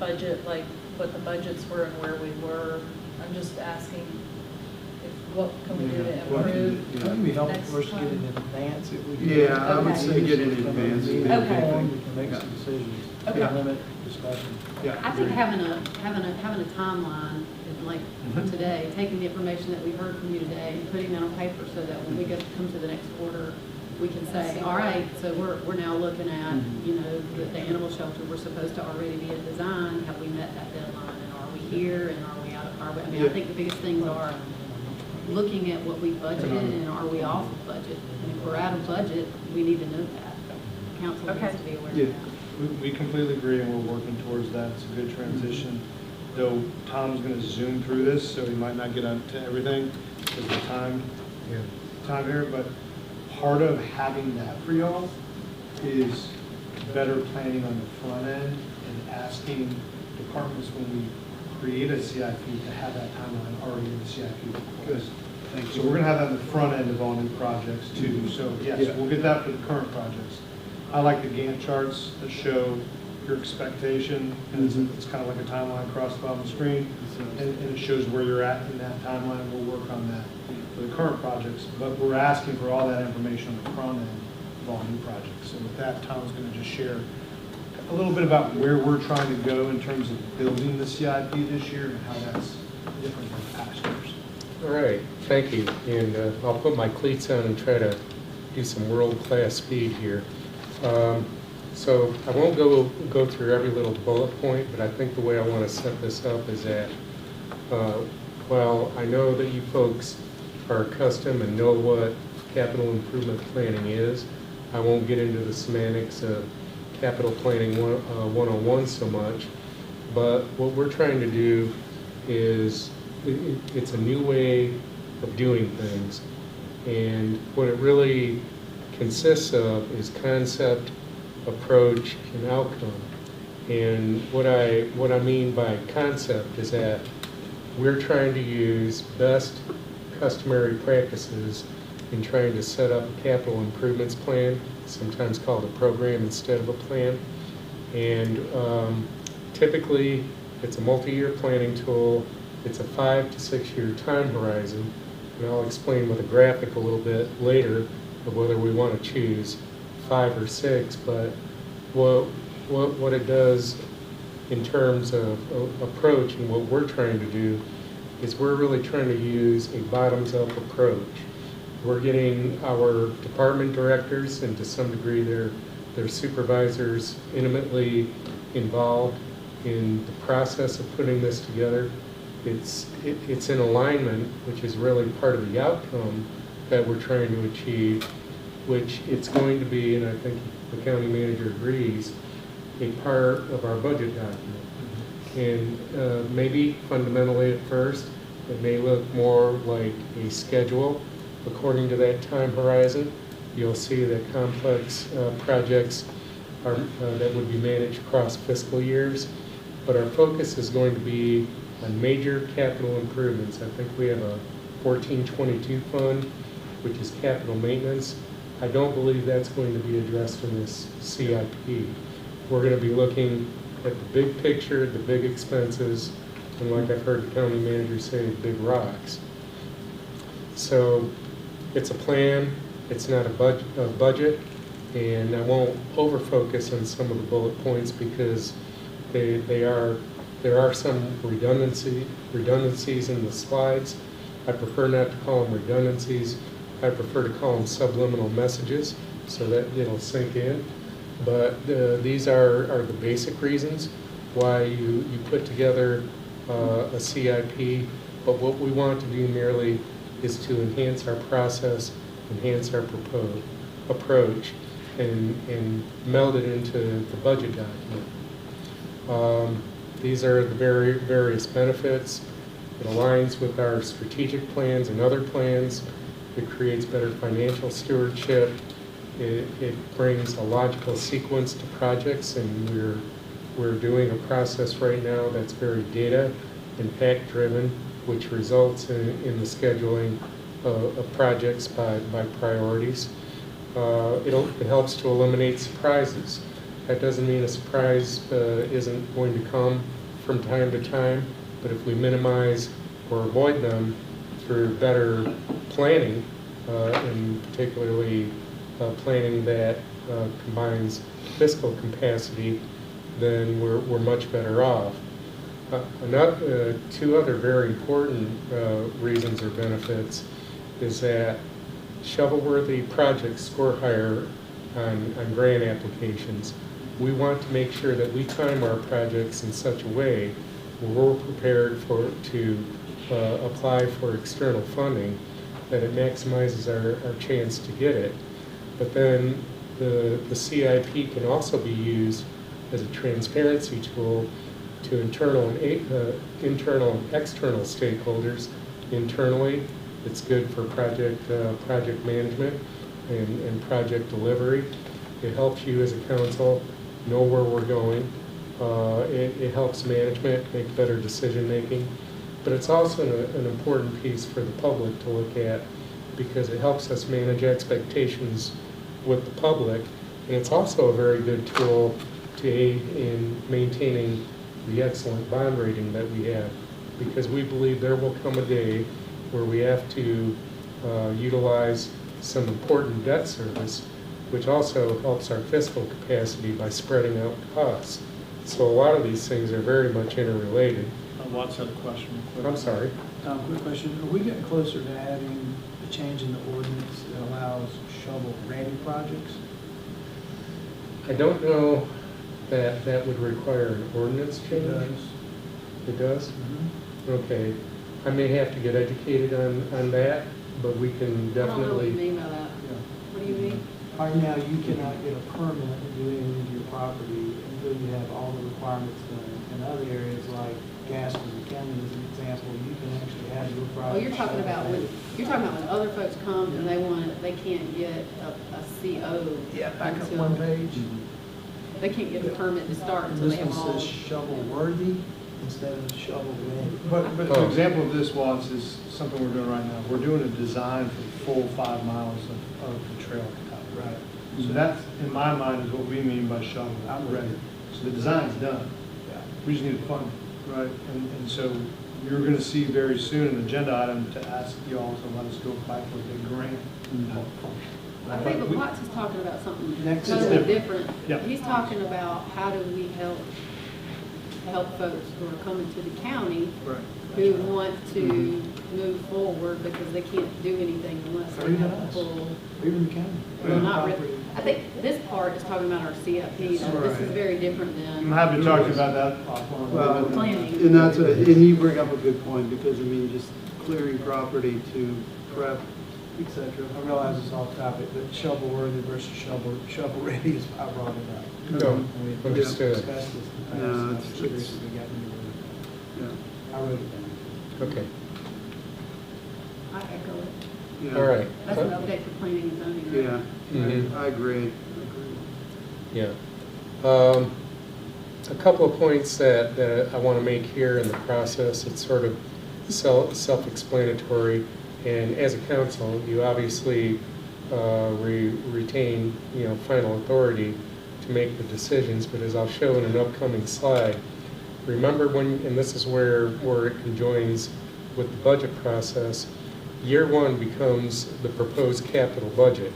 budget, like what the budgets were and where we were. I'm just asking if, what can we do to improve? I think we help next first get it time? in advance. If we Yeah, I would Okay. say get it in advance. We Okay. can make some decisions. Okay. Limit discussion. Yeah. I think having a timeline, like today, taking the information that we heard from you today and putting that on paper so that when we come to the next quarter, we can say, all right, so we're now looking at, the animal shelter, we're supposed to already be in design, have we met that deadline, and are we here, and are we out, I mean, I think the biggest things are looking at what we budgeted, and are we off of budget? And if we're out of budget, we need to know that. Council Okay. needs to be aware Yeah. of that. We completely agree, and we're working towards that. It's a good transition. Though Tom's gonna zoom through this, so he might not get onto everything because of time here, but part of having that for y'all is better planning on the front end and asking departments when we create a CIP to have that timeline already in the CIP. Because, so we're gonna have that in the front end of all new projects too. So yes, Yeah. we'll get that for the current projects. I like the Gantt charts that show your expectation, and it's kind of like a timeline across the bottom of the screen, and it shows where you're at in that timeline. We'll work on that for the current projects, but we're asking for all that information on the front end of all new projects. And with that, Tom's gonna just share a little bit about where we're trying to go in terms of building the CIP this year and how that's different than past years. All right, thank you, and I'll put my cleats on and try to do some world-class speed here. So I won't go through every little bullet point, but I think the way I want to set this up is that, well, I know that you folks are accustomed and know what capital improvement planning is. I won't get into the semantics of capital planning 101 so much, but what we're trying to do is, it's a new way of doing things. And what it really consists of is concept, approach, and outcome. And what I mean by concept is that we're trying to use best customary practices in trying to set up a capital improvements plan, sometimes called a program instead of a plan. And typically, it's a multi-year planning tool. It's a 5 to 6 year time horizon. And I'll explain with a graphic a little bit later of whether we want to choose 5 or 6, but what it does in terms of approach and what we're trying to do is we're really trying to use a bottoms-up approach. We're getting our department directors and to some degree their supervisors intimately involved in the process of putting this together. It's in alignment, which is really part of the outcome that we're trying to achieve, which it's going to be, and I think the county manager agrees, a part of our budget document. And maybe fundamentally at first, it may look more like a schedule according to that time horizon. You'll see that complex projects are, that would be managed across fiscal years, but our focus is going to be on major capital improvements. I think we have a 1422 fund, which is capital maintenance. I don't believe that's going to be addressed in this CIP. We're going to be looking at the big picture, the big expenses, and like I've heard the county manager say, big rocks. So it's a plan, it's not a budget, and I won't over-focus on some of the bullet points because there are some redundancies in the slides. I prefer not to call them redundancies. I prefer to call them subliminal messages so that it'll sink in. But these are the basic reasons why you put together a CIP. But what we want to do merely is to enhance our process, enhance our approach, and meld it into the budget document. These are the various benefits. It aligns with our strategic plans and other plans. It creates better financial stewardship. It brings a logical sequence to projects, and we're doing a process right now that's very data and fact-driven, which results in the scheduling of projects by priorities. It helps to eliminate surprises. That doesn't mean a surprise isn't going to come from time to time, but if we minimize or avoid them through better planning, and particularly planning that combines fiscal capacity, then we're much better off. Two other very important reasons or benefits is that shovel-worthy projects score higher on grant applications. We want to make sure that we time our projects in such a way where we're prepared to apply for external funding, that it maximizes our chance to get it. But then the CIP can also be used as a transparency tool to internal and external stakeholders. Internally, it's good for project management and project delivery. It helps you as a council know where we're going. It helps management make better decision making. But it's also an important piece for the public to look at, because it helps us manage expectations with the public. And it's also a very good tool to aid in maintaining the excellent bond rating that we have, because we believe there will come a day where we have to utilize some important debt service, which also helps our fiscal capacity by spreading out costs. So a lot of these things are very much interrelated. Watts had a question. I'm sorry. Quick question. Are we getting closer to having a change in the ordinance that allows shovel-ready projects? I don't know that that would require an ordinance change. It does? Mm-hmm. Okay. I may have to get educated on that, but we can I don't know what you definitely, mean by that. Yeah. What do you mean? Right now, you cannot get a permit to do anything to your property until you have all the requirements done. In other areas like Gaston County, as an example, you can actually have your Oh, property. you're talking about when other folks come and they can't get a CO. Yeah, back up until- one page. They can't get a permit to start until This they have one all. says shovel-worthy instead of shovel-ready. But Oh. an example of this, Watts, is something we're doing right now. We're doing a design for the full 5 miles of the trail cut. Right. So that, in my mind, is what we mean by shovel ready. So the design's done. Yeah. We just need to fund it, right? And so you're gonna see very soon an agenda item to ask you all to let us go apply for a big grant. I think but Watts is talking about something Next is totally different. Yeah. He's talking about how do we help folks who are coming to the county Right. who want to move forward because they can't do anything unless Or they even have a us. full. Even the county. Well, not really. I think this part is talking about our CIP, so this is Right. very different I'm than happy to talk to you about that offline. Well, planning. And that's, and you bring up a good point, because I mean, just clearing property to prep, et cetera. I realize it's off topic, but shovel-worthy versus shovel-ready is, I brought it up. No, We understood. discussed this in the past, No, and I it's- was curious it's- if we got into it. Yeah. I wrote it down. Okay, I echo it. Yeah. all right. That's an update for planning and zoning, right? Yeah, Mhm. I agree. Yeah. A couple of points that I want to make here in the process. It's sort of self-explanatory, and as a council, you obviously retain, final authority to make the decisions, but as I'll show in an upcoming slide, remember and this is where it conjoins with the budget process, year one becomes the proposed capital budget.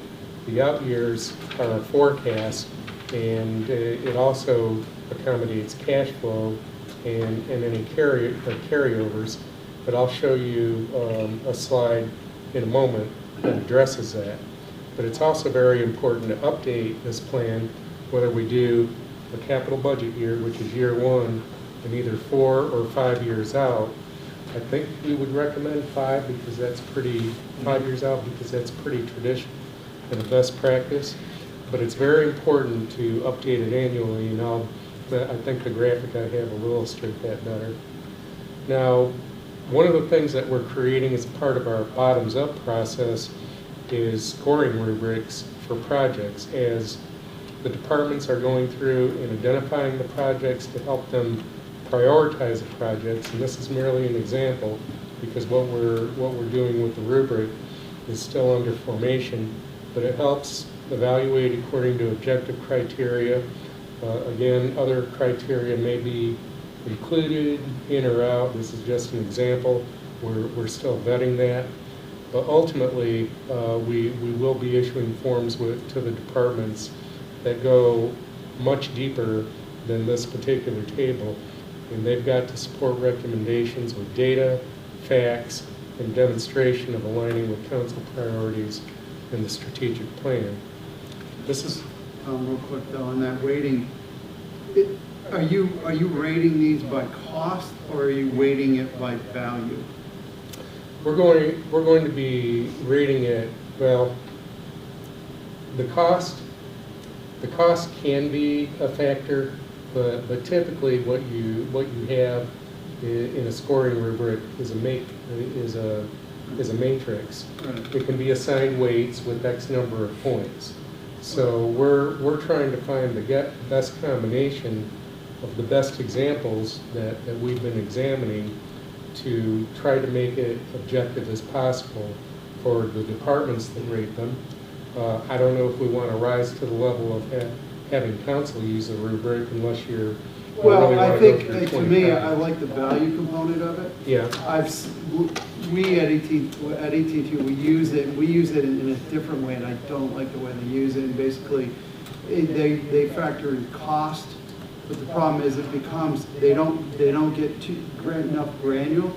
The out years are a forecast, and it also accommodates cash flow and any carryovers. But I'll show you a slide in a moment that addresses that. But it's also very important to update this plan whether we do a capital budget year, which is year one, and either 4 or 5 years out. I think we would recommend 5 because that's pretty, 5 years out because that's pretty traditional and a best practice. But it's very important to update it annually, and I think the graphic I have will illustrate that better. Now, one of the things that we're creating as part of our bottoms-up process is scoring rubrics for projects as the departments are going through and identifying the projects to help them prioritize the projects. And this is merely an example because what we're doing with the rubric is still under formation, but it helps evaluate according to objective criteria. Again, other criteria may be included in or out. This is just an example. We're still vetting that. But ultimately, we will be issuing forms to the departments that go much deeper than this particular table. And they've got to support recommendations with data, facts, and demonstration of aligning with council priorities in the strategic plan. This is Real quick though, on that weighting, are you rating these by cost or are you weighting it by value? We're going to be rating it, well, the cost can be a factor, but typically what you have in a scoring rubric is a matrix. Right. It can be assigned weights with X number of points. So we're trying to find the best combination of the best examples that we've been examining to try to make it objective as possible for the departments that rate them. I don't know if we want to rise to the level of having council use the rubric unless you're. Well, I think, to me, I like the value component of it. Yeah. We at AT&T, we use it in a different way, and I don't like the way they use it. And basically, they factor in cost, but the problem is it becomes, they don't get enough granular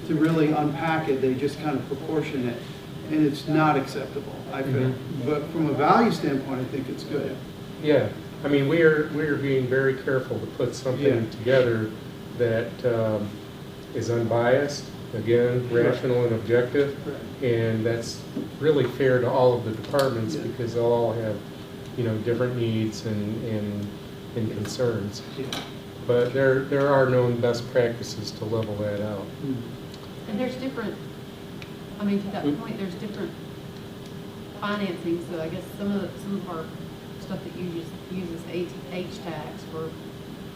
to really unpack it. They just kind of proportion it, and it's not acceptable, I feel. Mm-hmm. But from a value standpoint, I think it's good. Yeah, I mean, we are being very careful to put something together that is unbiased, again, rational and objective, and that's really fair to all of the departments because they'll all have, different needs and concerns. But there are known best practices to level that out. And there's different, to that point, there's different financing, so I guess some of our stuff that uses H-tax for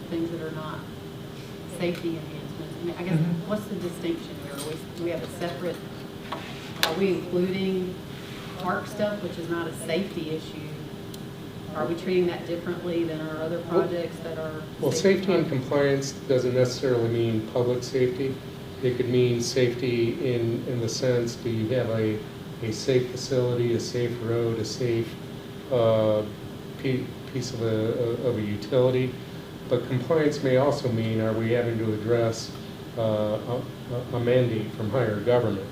things that are not safety enhancements. I guess, what's the distinction here? We have a separate, are we including park stuff, which is not a safety issue? Are we treating that differently than our other projects that are? Well, safety and compliance doesn't necessarily mean public safety. It could mean safety in the sense, do you have a safe facility, a safe road, a safe piece of a utility? But compliance may also mean, are we having to address a mandate from higher government?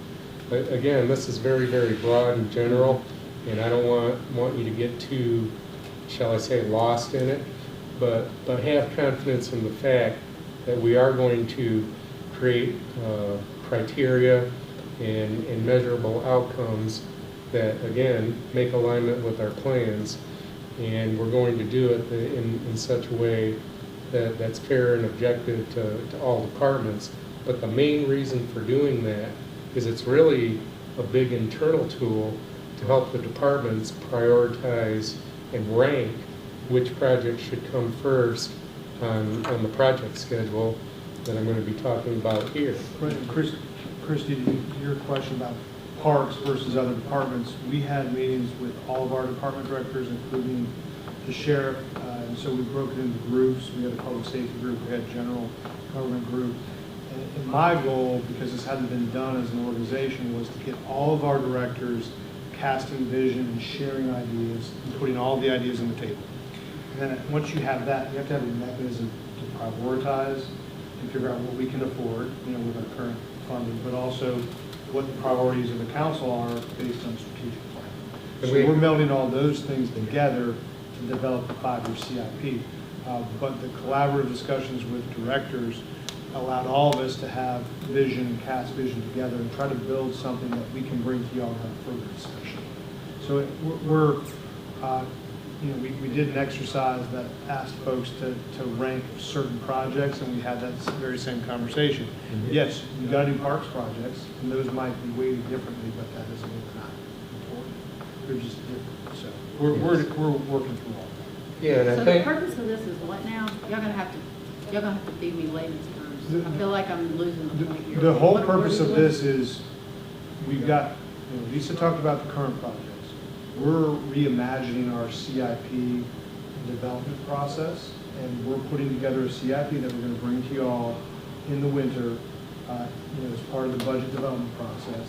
But again, this is very, very broad and general, and I don't want you to get too, shall I say, lost in it, but have confidence in the fact that we are going to create criteria and measurable outcomes that, again, make alignment with our plans, and we're going to do it in such a way that's fair and objective to all departments. But the main reason for doing that is it's really a big internal tool to help the departments prioritize and rank which projects should come first on the project schedule that I'm going to be talking about here. Christy, your question about parks versus other departments, we had meetings with all of our department directors, including the sheriff, and so we broke it into groups. We had a public safety group, we had a general government group. And my goal, because this hadn't been done as an organization, was to get all of our directors casting vision and sharing ideas and putting all the ideas on the table. And then once you have that, you have to have a mechanism to prioritize and figure out what we can afford, with our current funding, but also what the priorities of the council are based on strategic plan. So we're melding all those things together to develop a 5-year CIP. But the collaborative discussions with directors allowed all of us to have vision, cast vision together and try to build something that we can bring to y'all and have further discussion. So we did an exercise that asked folks to rank certain projects, and we had that very same conversation. Yes, you gotta do parks projects, and those might be weighted differently, but that doesn't mean they're not important. They're just different, so we're working through all that. Yeah, and So I the think, purpose of this is what now? Y'all gonna have to feed me layman's terms. I feel like I'm losing the point here. The whole What are purpose we of doing? this is, we've got, Lisa talked about the current projects. We're reimagining our CIP development process, and we're putting together a CIP that we're gonna bring to y'all in the winter, as part of the budget development process.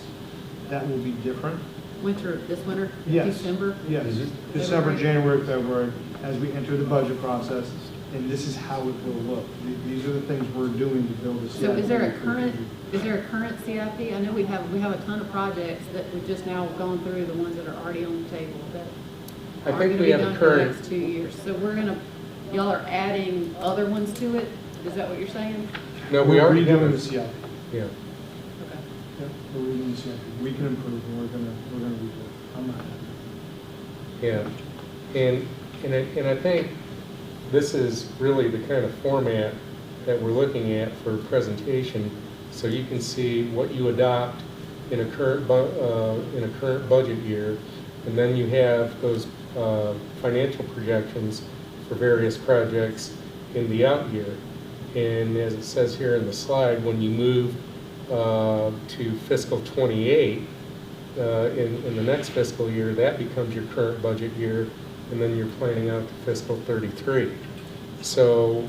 That will be different. This winter? Yes. December? Yes, December, January, February, as we enter the budget process, and this is how it will look. These are the things we're doing to build a CIP. So is there a current CIP? I know we have a ton of projects that we've just now gone through, the ones that are already on the table that I are think gonna we be have a done for the current, next 2 years. So y'all are adding other ones to it? Is that what you're saying? no, we We're already have redoing a, the CIP. yeah. Okay. Yep, we're redoing the CIP. We can improve, and we're gonna redo it. I'm not happy. Yeah, and I think this is really the kind of format that we're looking at for presentation, so you can see what you adopt in a current budget year, and then you have those financial projections for various projects in the out year. And as it says here in the slide, when you move to fiscal '28, in the next fiscal year, that becomes your current budget year, and then you're planning out to fiscal '33. So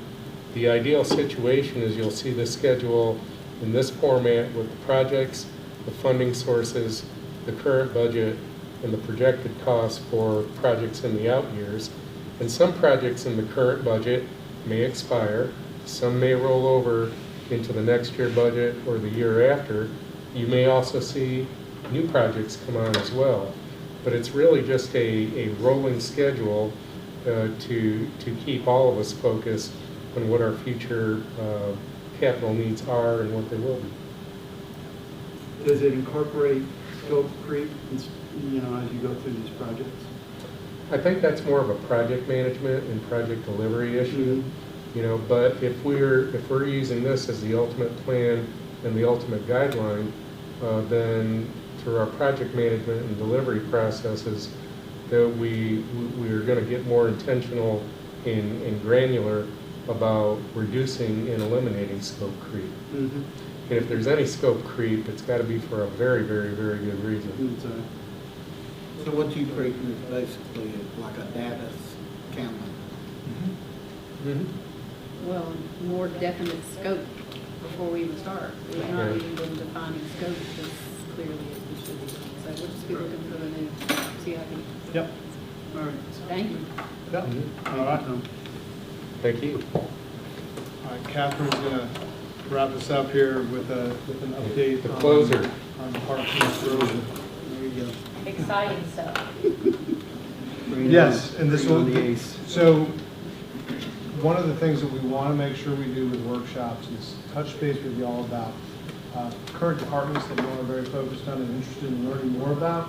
the ideal situation is you'll see the schedule in this format with the projects, the funding sources, the current budget, and the projected costs for projects in the out years. And some projects in the current budget may expire, some may roll over into the next year budget or the year after. You may also see new projects come on as well. But it's really just a rolling schedule to keep all of us focused on what our future capital needs are and what they will be. Does it incorporate scope creep, as you go through these projects? I think that's more of a project management and project delivery issue, but if we're using this as the ultimate plan and the ultimate guideline, then through our project management and delivery processes, that we are going to get more intentional and granular about reducing and eliminating scope creep. Mm-hmm. And if there's any scope creep, it's got to be for a very, very, very good reason. So what you creating is basically like a data counting. Well, more definite scope before we even start. We're not Okay. even been defining scope as clearly as we should be. So we'll just be looking for the new CIP. Yep. All right. Thank you. Yep. Mhm. All right. Thank you. All right, Catherine's gonna wrap us up here with an update. The closer. On Parks and Erosion. There you go. Exciting stuff. Bring it Yes, on. and this Bring will, on the ace. so, one of the things that we want to make sure we do with workshops is touch base with y'all about current departments that y'all are very focused on and interested in learning more about.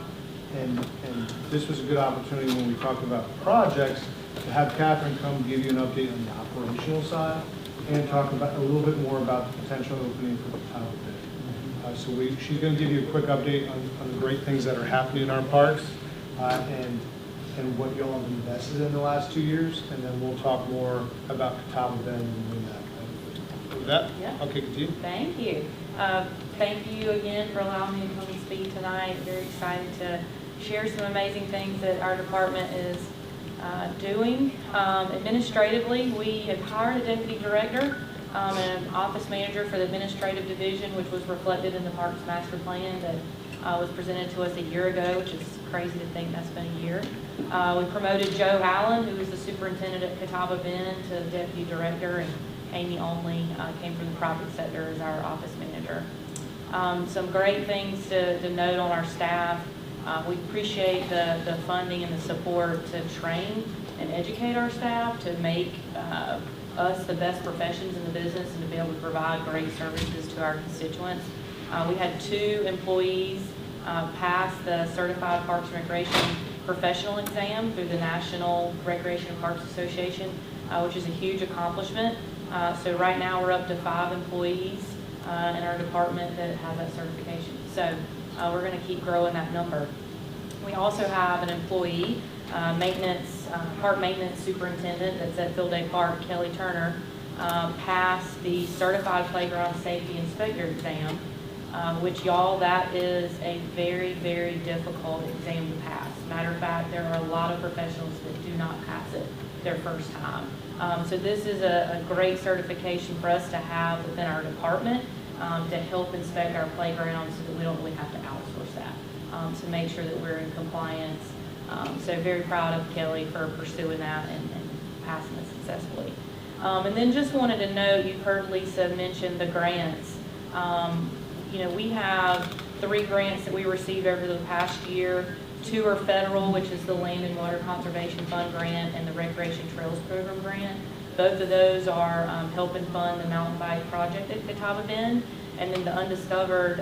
And this was a good opportunity when we talked about projects, to have Catherine come give you an update on the operational side and talk about a little bit more about the potential opening for the Catawba Bid. So she's going to give you a quick update on the great things that are happening in our parks and what y'all have invested in the last 2 years, and then we'll talk more about Catawba Bend and that. With that, Yeah. I'll kick it to you. Thank you. Thank you again for allowing me to come and speak tonight. Very excited to share some amazing things that our department is doing. Administratively, we have hired a deputy director and an office manager for the administrative division, which was reflected in the Parks Master Plan that was presented to us a year ago, which is crazy to think that's been a year. We promoted Joe Allen, who is the superintendent at Catawba Bend, to deputy director, and Amy Only came from the private sector as our office manager. Some great things to note on our staff. We appreciate the funding and the support to train and educate our staff to make us the best professions in the business and to be able to provide great services to our constituents. We had 2 employees pass the Certified Parks and Recreation Professional Exam through the National Recreation and Parks Association, which is a huge accomplishment. So right now, we're up to 5 employees in our department that have that certification. So we're going to keep growing that number. We also have an employee, park maintenance superintendent that's at Field Day Park, Kelly Turner, passed the Certified Playground Safety Inspector exam, which y'all, that is a very, very difficult exam to pass. Matter of fact, there are a lot of professionals that do not pass it their first time. So this is a great certification for us to have within our department to help inspect our playgrounds so that we don't really have to outsource that, to make sure that we're in compliance. So very proud of Kelly for pursuing that and passing it successfully. And then just wanted to note, you've heard Lisa mention the grants. You know, we have 3 grants that we received over the past year. 2 are federal, which is the Land and Water Conservation Fund grant and the Recreation Trails Program grant. Both of those are helping fund the mountain bike project at Catawba Bend. And then the Undiscovered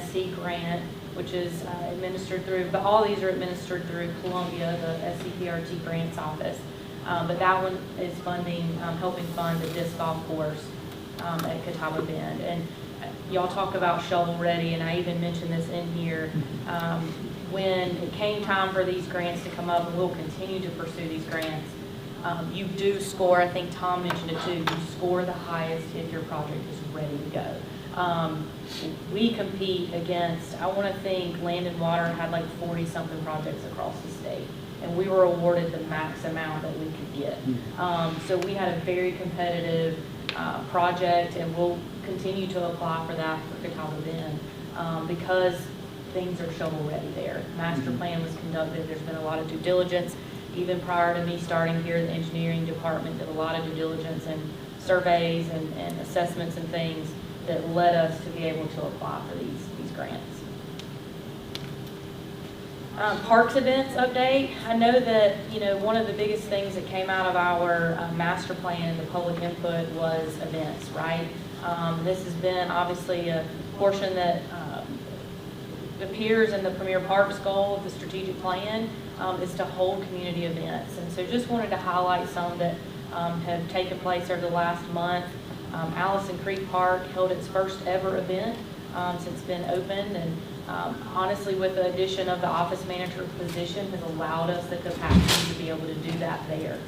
SC grant, which is administered through, but all these are administered through Columbia, the SCPRT grants office. But that one is funding, helping fund the disc golf course at Catawba Bend. And y'all talk about shovel ready, and I even mentioned this in here. When it came time for these grants to come up, and we'll continue to pursue these grants, you do score, I think Tom mentioned it too, you score the highest if your project is ready to go. We compete against, I want to think Land and Water had like 40-something projects across the state, and we were awarded the max amount that we could get. So we had a very competitive project, and we'll continue to apply for that for Catawba Bend because things are shovel ready there. Master plan was conducted, there's been a lot of due diligence. Even prior to me starting here, the engineering department did a lot of due diligence and surveys and assessments and things that led us to be able to apply for these grants. Parks events update. I know that, you know, one of the biggest things that came out of our master plan, the public input, was events, right? This has been obviously a portion that appears in the Premier Parks goal of the strategic plan, is to hold community events. And so just wanted to highlight some that have taken place over the last month. Allison Creek Park held its first ever event since it's been opened, and honestly, with the addition of the office manager position, has allowed us the capacity to be able to do that there.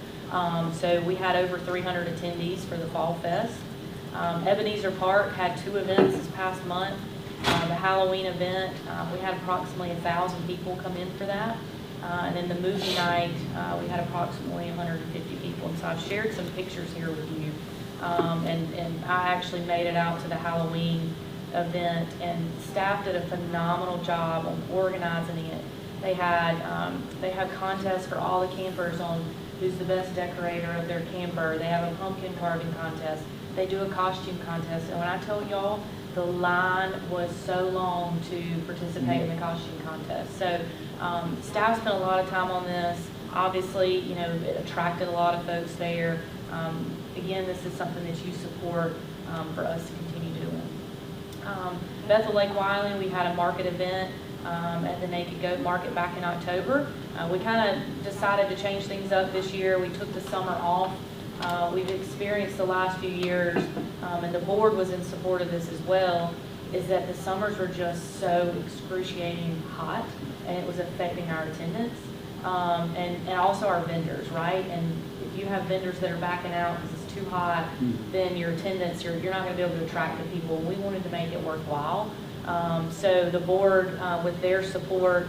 So we had over 300 attendees for the Fall Fest. Ebenezer Park had 2 events this past month. The Halloween event, we had approximately 1,000 people come in for that. And then the movie night, we had approximately 150 people. And so I've shared some pictures here with you. And I actually made it out to the Halloween event, and staff did a phenomenal job on organizing it. They had contests for all the campers on who's the best decorator of their camper. They have a pumpkin carving contest. They do a costume contest. And when I tell y'all, the line was so long to participate in the costume contest. So staff spent a lot of time on this. Obviously, you know, it attracted a lot of folks there. Again, this is something that you support for us to continue doing. Bethel Lake Wylie, we had a market event at the Naked Goat Market back in October. We kind of decided to change things up this year. We took the summer off. We've experienced the last few years, and the board was in support of this as well, is that the summers were just so excruciating hot, and it was affecting our attendance, and also our vendors, right? And if you have vendors that are backing out because it's too hot, then your attendance, you're not going to be able to attract the people. We wanted to make it worthwhile. So the board, with their support,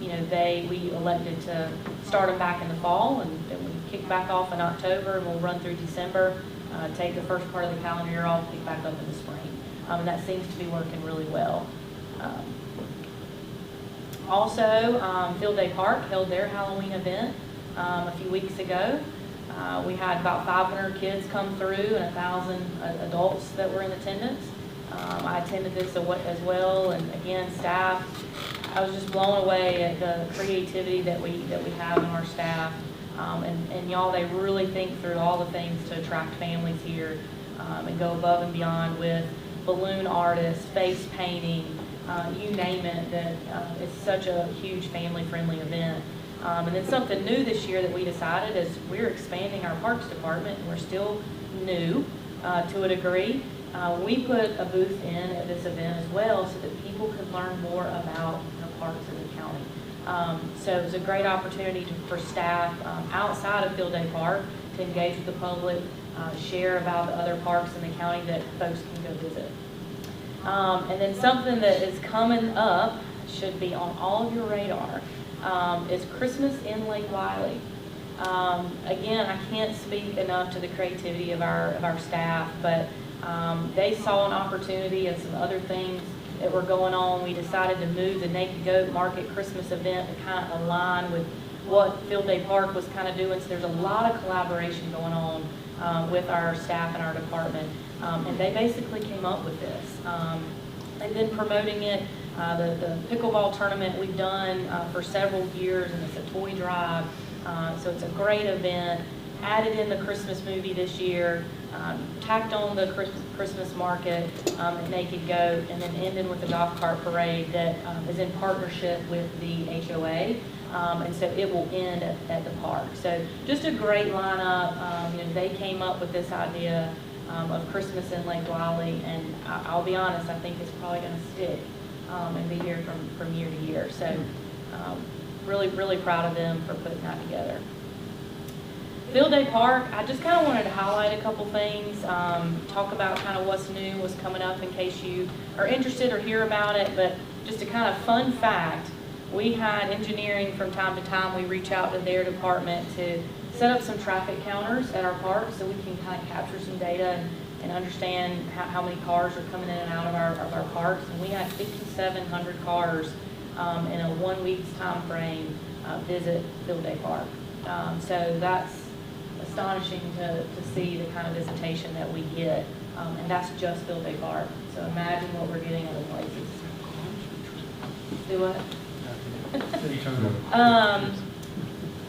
you know, we elected to start them back in the fall, and we kick back off in October, and we'll run through December, take the first part of the calendar year off, pick back up in the spring. And that seems to be working really well. Also, Field Day Park held their Halloween event a few weeks ago. We had about 500 kids come through and 1,000 adults that were in attendance. I attended this as well, and again, staff, I was just blown away at the creativity that we have in our staff. And y'all, they really think through all the things to attract families here, and go above and beyond with balloon artists, face painting, you name it, that it's such a huge family-friendly event. And then something new this year that we decided is we're expanding our parks department, and we're still new to a degree. We put a booth in at this event as well so that people could learn more about the parks in the county. So it was a great opportunity for staff outside of Field Day Park to engage with the public, share about the other parks in the county that folks can go visit. And then something that is coming up, should be on all of your radar, is Christmas in Lake Wiley. Again, I can't speak enough to the creativity of our staff, but they saw an opportunity and some other things that were going on. We decided to move the Naked Goat Market Christmas event to kind of align with what Field Day Park was kind of doing. So there's a lot of collaboration going on with our staff and our department. And they basically came up with this. They've been promoting it. The pickleball tournament we've done for several years, and it's a toy drive. So it's a great event. Added in the Christmas movie this year, tacked on the Christmas market at Naked Goat, and then ended with the golf cart parade that is in partnership with the HOA. And so it will end at the park. So just a great lineup. They came up with this idea of Christmas in Lake Wiley, and I'll be honest, I think it's probably going to stick and be here from year to year. So really, really proud of them for putting that together. Field Day Park, I just kind of wanted to highlight a couple things, talk about kind of what's new, what's coming up in case you are interested or hear about it. But just a kind of fun fact, we had engineering from time to time. We reach out to their department to set up some traffic counters at our park so we can kind of capture some data and understand how many cars are coming in and out of our parks. And we had 5,700 cars in a 1 week's time frame visit Field Day Park. So that's astonishing to see the kind of visitation that we get, and that's just Field Day Park. So imagine what we're getting other places. Do what?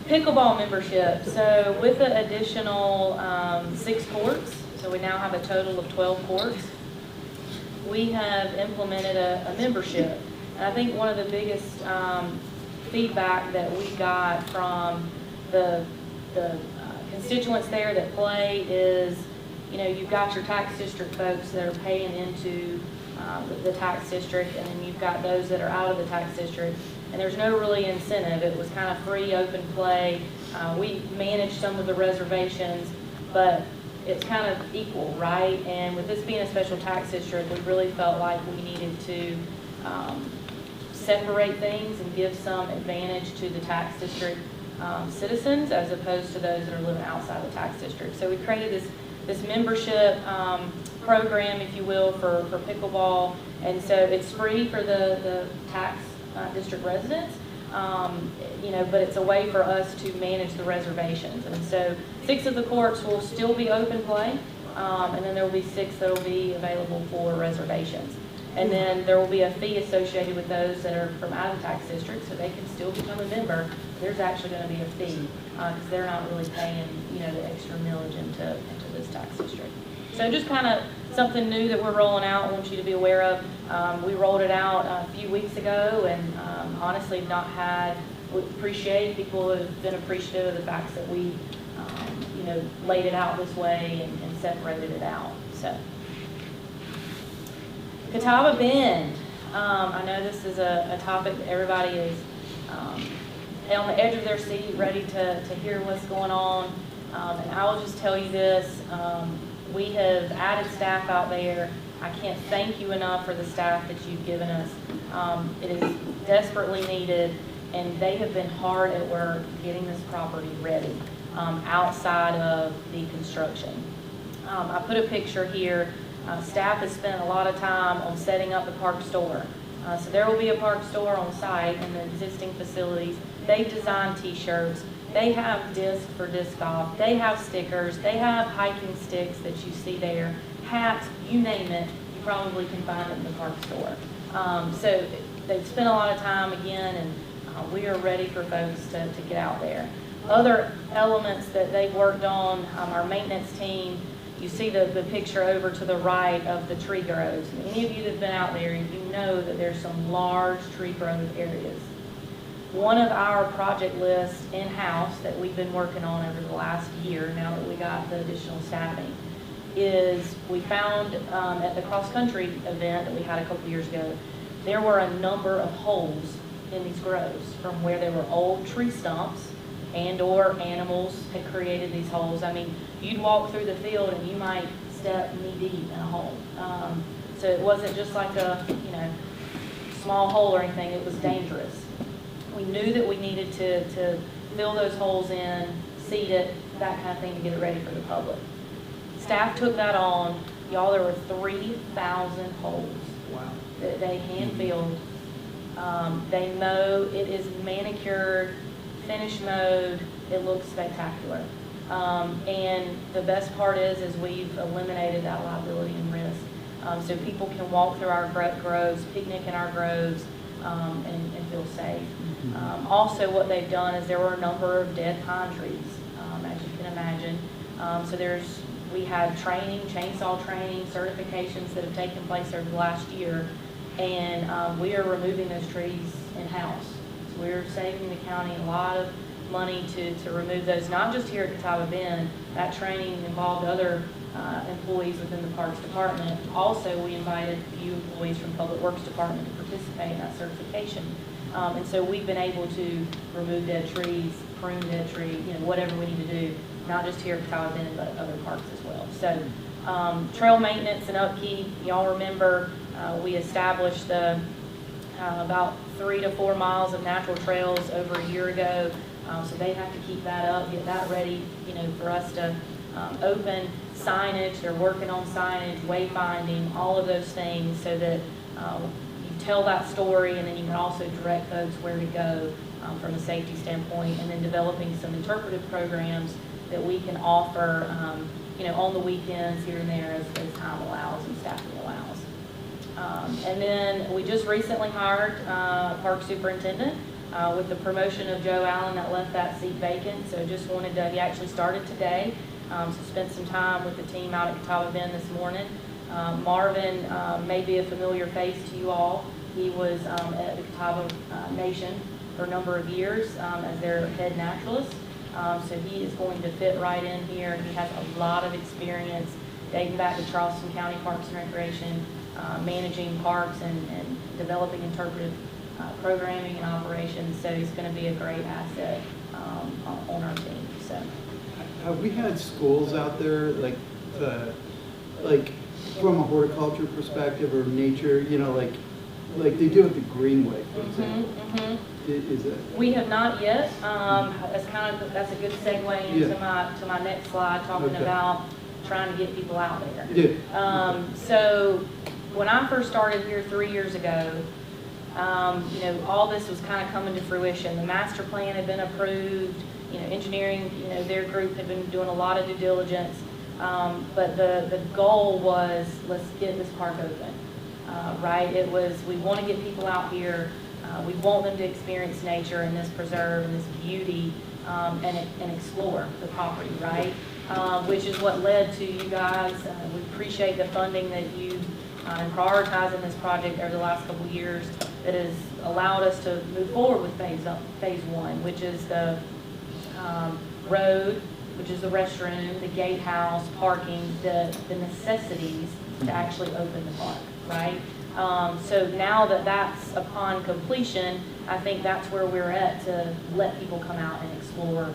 Pickleball membership. So with the additional 6 courts, so we now have a total of 12 courts, we have implemented a membership. And I think one of the biggest feedback that we got from the constituents there that play is, you've got your tax district folks that are paying into the tax district, and then you've got those that are out of the tax district. And there's no really incentive. It was kind of free, open play. We managed some of the reservations, but it's kind of equal, right? And with this being a special tax district, we really felt like we needed to separate things and give some advantage to the tax district citizens as opposed to those that are living outside the tax district. So we created this membership program, if you will, for pickleball. And so it's free for the tax district residents, but it's a way for us to manage the reservations. And so 6 of the courts will still be open play, and then there will be 6 that will be available for reservations. And then there will be a fee associated with those that are from out of the tax district, so they can still become a member. There's actually going to be a fee because they're not really paying, the extra millage into this tax district. So just kind of something new that we're rolling out, I want you to be aware of. We rolled it out a few weeks ago, and honestly we appreciate people who have been appreciative of the fact that we, laid it out this way and separated it out. So, Catawba Bend. I know this is a topic that everybody is on the edge of their seat, ready to hear what's going on. And I will just tell you this. We have added staff out there. I can't thank you enough for the staff that you've given us. It is desperately needed, and they have been hard at work getting this property ready outside of the construction. I put a picture here. Staff has spent a lot of time on setting up the park store. So there will be a park store on site in the existing facilities. They've designed t-shirts. They have discs for disc golf. They have stickers. They have hiking sticks that you see there. Hats, you name it, you probably can find it in the park store. So they've spent a lot of time again, and we are ready for folks to get out there. Other elements that they've worked on, our maintenance team, you see the picture over to the right of the tree groves. And any of you that have been out there, you know that there's some large tree growth areas. One of our project lists in-house that we've been working on over the last year, now that we got the additional staffing, is we found at the cross-country event that we had a couple years ago, there were a number of holes in these groves from where there were old tree stumps and/or animals had created these holes. I mean, you'd walk through the field and you might step knee-deep in a hole. So it wasn't just like a, small hole or anything, it was dangerous. We knew that we needed to fill those holes in, seed it, that kind of thing to get it ready for the public. Staff took that on. Y'all, there were 3,000 holes that they hand-filled. They mow, it is manicured, finish mowed, it looks spectacular. And the best part is we've eliminated that liability and risk. So people can walk through our groves, picnic in our groves, and feel safe. Also, what they've done is there were a number of dead pine trees, as you can imagine. So we had training, chainsaw training, certifications that have taken place over the last year, and we are removing those trees in-house. So we're saving the county a lot of money to remove those, not just here at Catawba Bend. That training involved other employees within the Parks Department. Also, we invited a few employees from Public Works Department to participate in that certification. And so we've been able to remove dead trees, prune dead trees, whatever we need to do, not just here at Catawba Bend, but other parks as well. So trail maintenance and upkeep, y'all remember we established about 3 to 4 miles of natural trails over a year ago. So they have to keep that up, get that ready, for us to open signage. They're working on signage, wayfinding, all of those things, so that you tell that story, and then you can also direct folks where to go from a safety standpoint, and then developing some interpretive programs that we can offer, on the weekends here and there as time allows and staffing allows. And then we just recently hired a park superintendent with the promotion of Joe Allen that left that seat vacant. So just wanted to, he actually started today. So spent some time with the team out at Catawba Bend this morning. Marvin may be a familiar face to you all. He was at the Catawba Nation for a number of years as their head naturalist. So he is going to fit right in here. He has a lot of experience dating back to Charleston County Parks and Recreation, managing parks and developing interpretive programming and operations. So he's going to be a great asset on our team. So. Have we had schools out there, like from a horticulture perspective or nature, like they do at the Greenway, for example? Is it? We have not yet. That's a good segue into my next slide, talking about trying to get people out there. Yeah. So when I first started here 3 years ago, all this was kind of coming to fruition. The master plan had been approved. Engineering, their group had been doing a lot of due diligence, but the goal was, let's get this park open, right? It was, we want to get people out here, we want them to experience nature and this preserve and this beauty, and explore the property, right? Which is what led to you guys. We appreciate the funding that you and prioritizing this project over the last couple of years that has allowed us to move forward with phase one, which is the road, which is the restroom, the gatehouse, parking, the necessities to actually open the park, right? So now that that's upon completion, I think that's where we're at, to let people come out and explore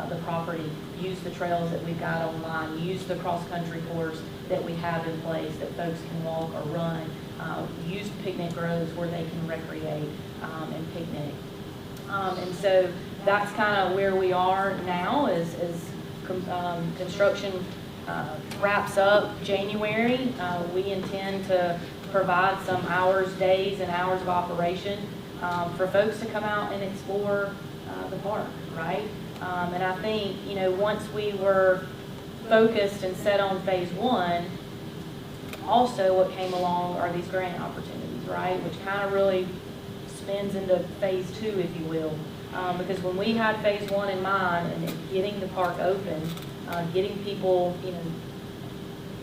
the property, use the trails that we've got online, use the cross-country course that we have in place that folks can walk or run, use picnic groves where they can recreate and picnic. And so that's kind of where we are now as construction wraps up January. We intend to provide some days and hours of operation for folks to come out and explore the park, right? And I think, once we were focused and set on phase one, also what came along are these grant opportunities, right? Which kind of really spins into phase two, if you will. Because when we had phase one in mind and getting the park open, getting people,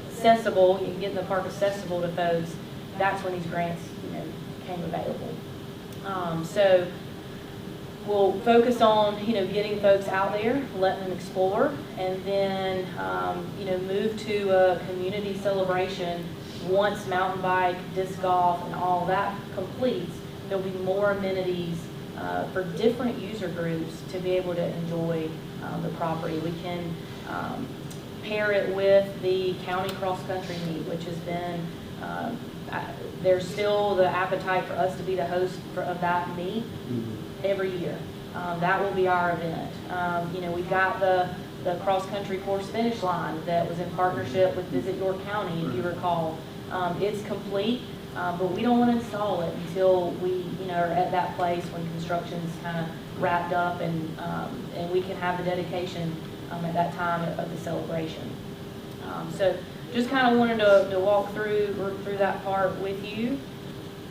accessible, getting the park accessible to folks, that's when these grants, came available. So we'll focus on, getting folks out there, letting them explore, and then, move to a community celebration. Once mountain bike, disc golf, and all that completes, there'll be more amenities for different user groups to be able to enjoy the property. We can pair it with the county cross-country meet, which has been, there's still the appetite for us to be the host of that meet every year. That will be our event. We've got the cross-country course finish line that was in partnership with Visit York County, if you recall. It's complete, but we don't want to install it until we, are at that place when construction's kind of wrapped up and we can have the dedication at that time of the celebration. So just kind of wanted to work through that part with you,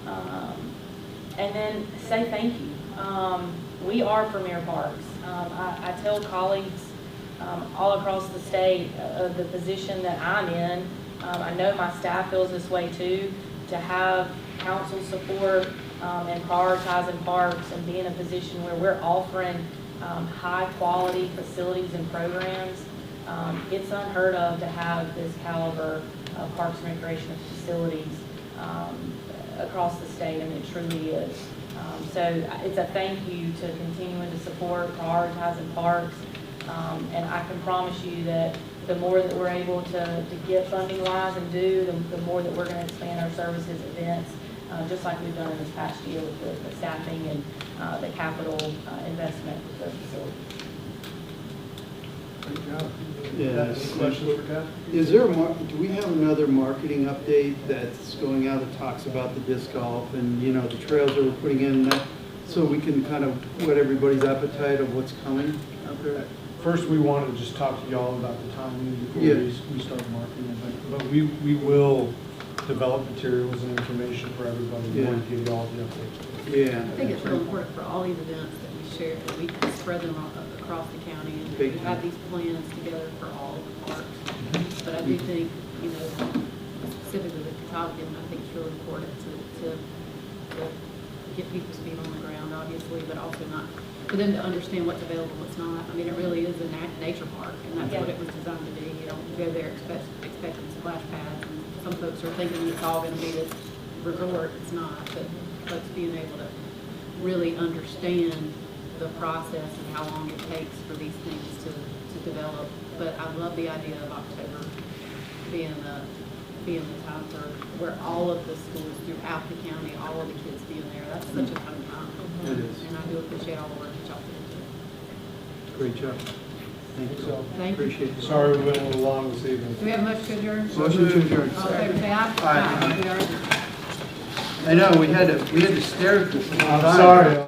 and then say thank you. We are Premier Parks. I tell colleagues all across the state of the position that I'm in. I know my staff feels this way too, to have council support and prioritizing parks and be in a position where we're offering high quality facilities and programs. It's unheard of to have this caliber of parks and recreation facilities across the state, and it truly is. So it's a thank you to continuing to support prioritizing parks, and I can promise you that the more that we're able to get funding wise and do, the more that we're going to expand our services, events, just like we've done in this past year with the staffing and the capital investment with the facility. Great job. Yeah. Any questions for Kath? Is there do we have another marketing update that's going out that talks about the disc golf and, the trails that we're putting in, so we can kind of whet everybody's appetite of what's coming out there? First, we wanted to just talk to y'all about the timing before Yeah. we start marketing it, but we will develop materials and information for everybody. We want to give y'all the update. Yeah. I think it's real important for all these events that we share, that we can spread them across the county, and Big we have these plans together for all of the parks. But I do think, specifically with Patagonia, I think it's really important to get people's feet on the ground, obviously, but also not, for them to understand what's available, what's not. I mean, it really is a nature park, and that's what it was designed to be. You don't go there expecting splash pads, and some folks are thinking it's all gonna be this resort. It's not, but folks being able to really understand the process and how long it takes for these things to develop. But I love the idea of October being the time where all of the schools throughout the county, all of the kids being there. That's such a fun time. It is. And I do appreciate all the work that y'all put into it. Great job. Thank you. Thank you. Appreciate it. Sorry we went a little long this evening. Do we have a motion to adjourn? Motion to adjourn. All in favor, say aye. Aye. We are adjourned. I know, we had to stare at this. I'm sorry.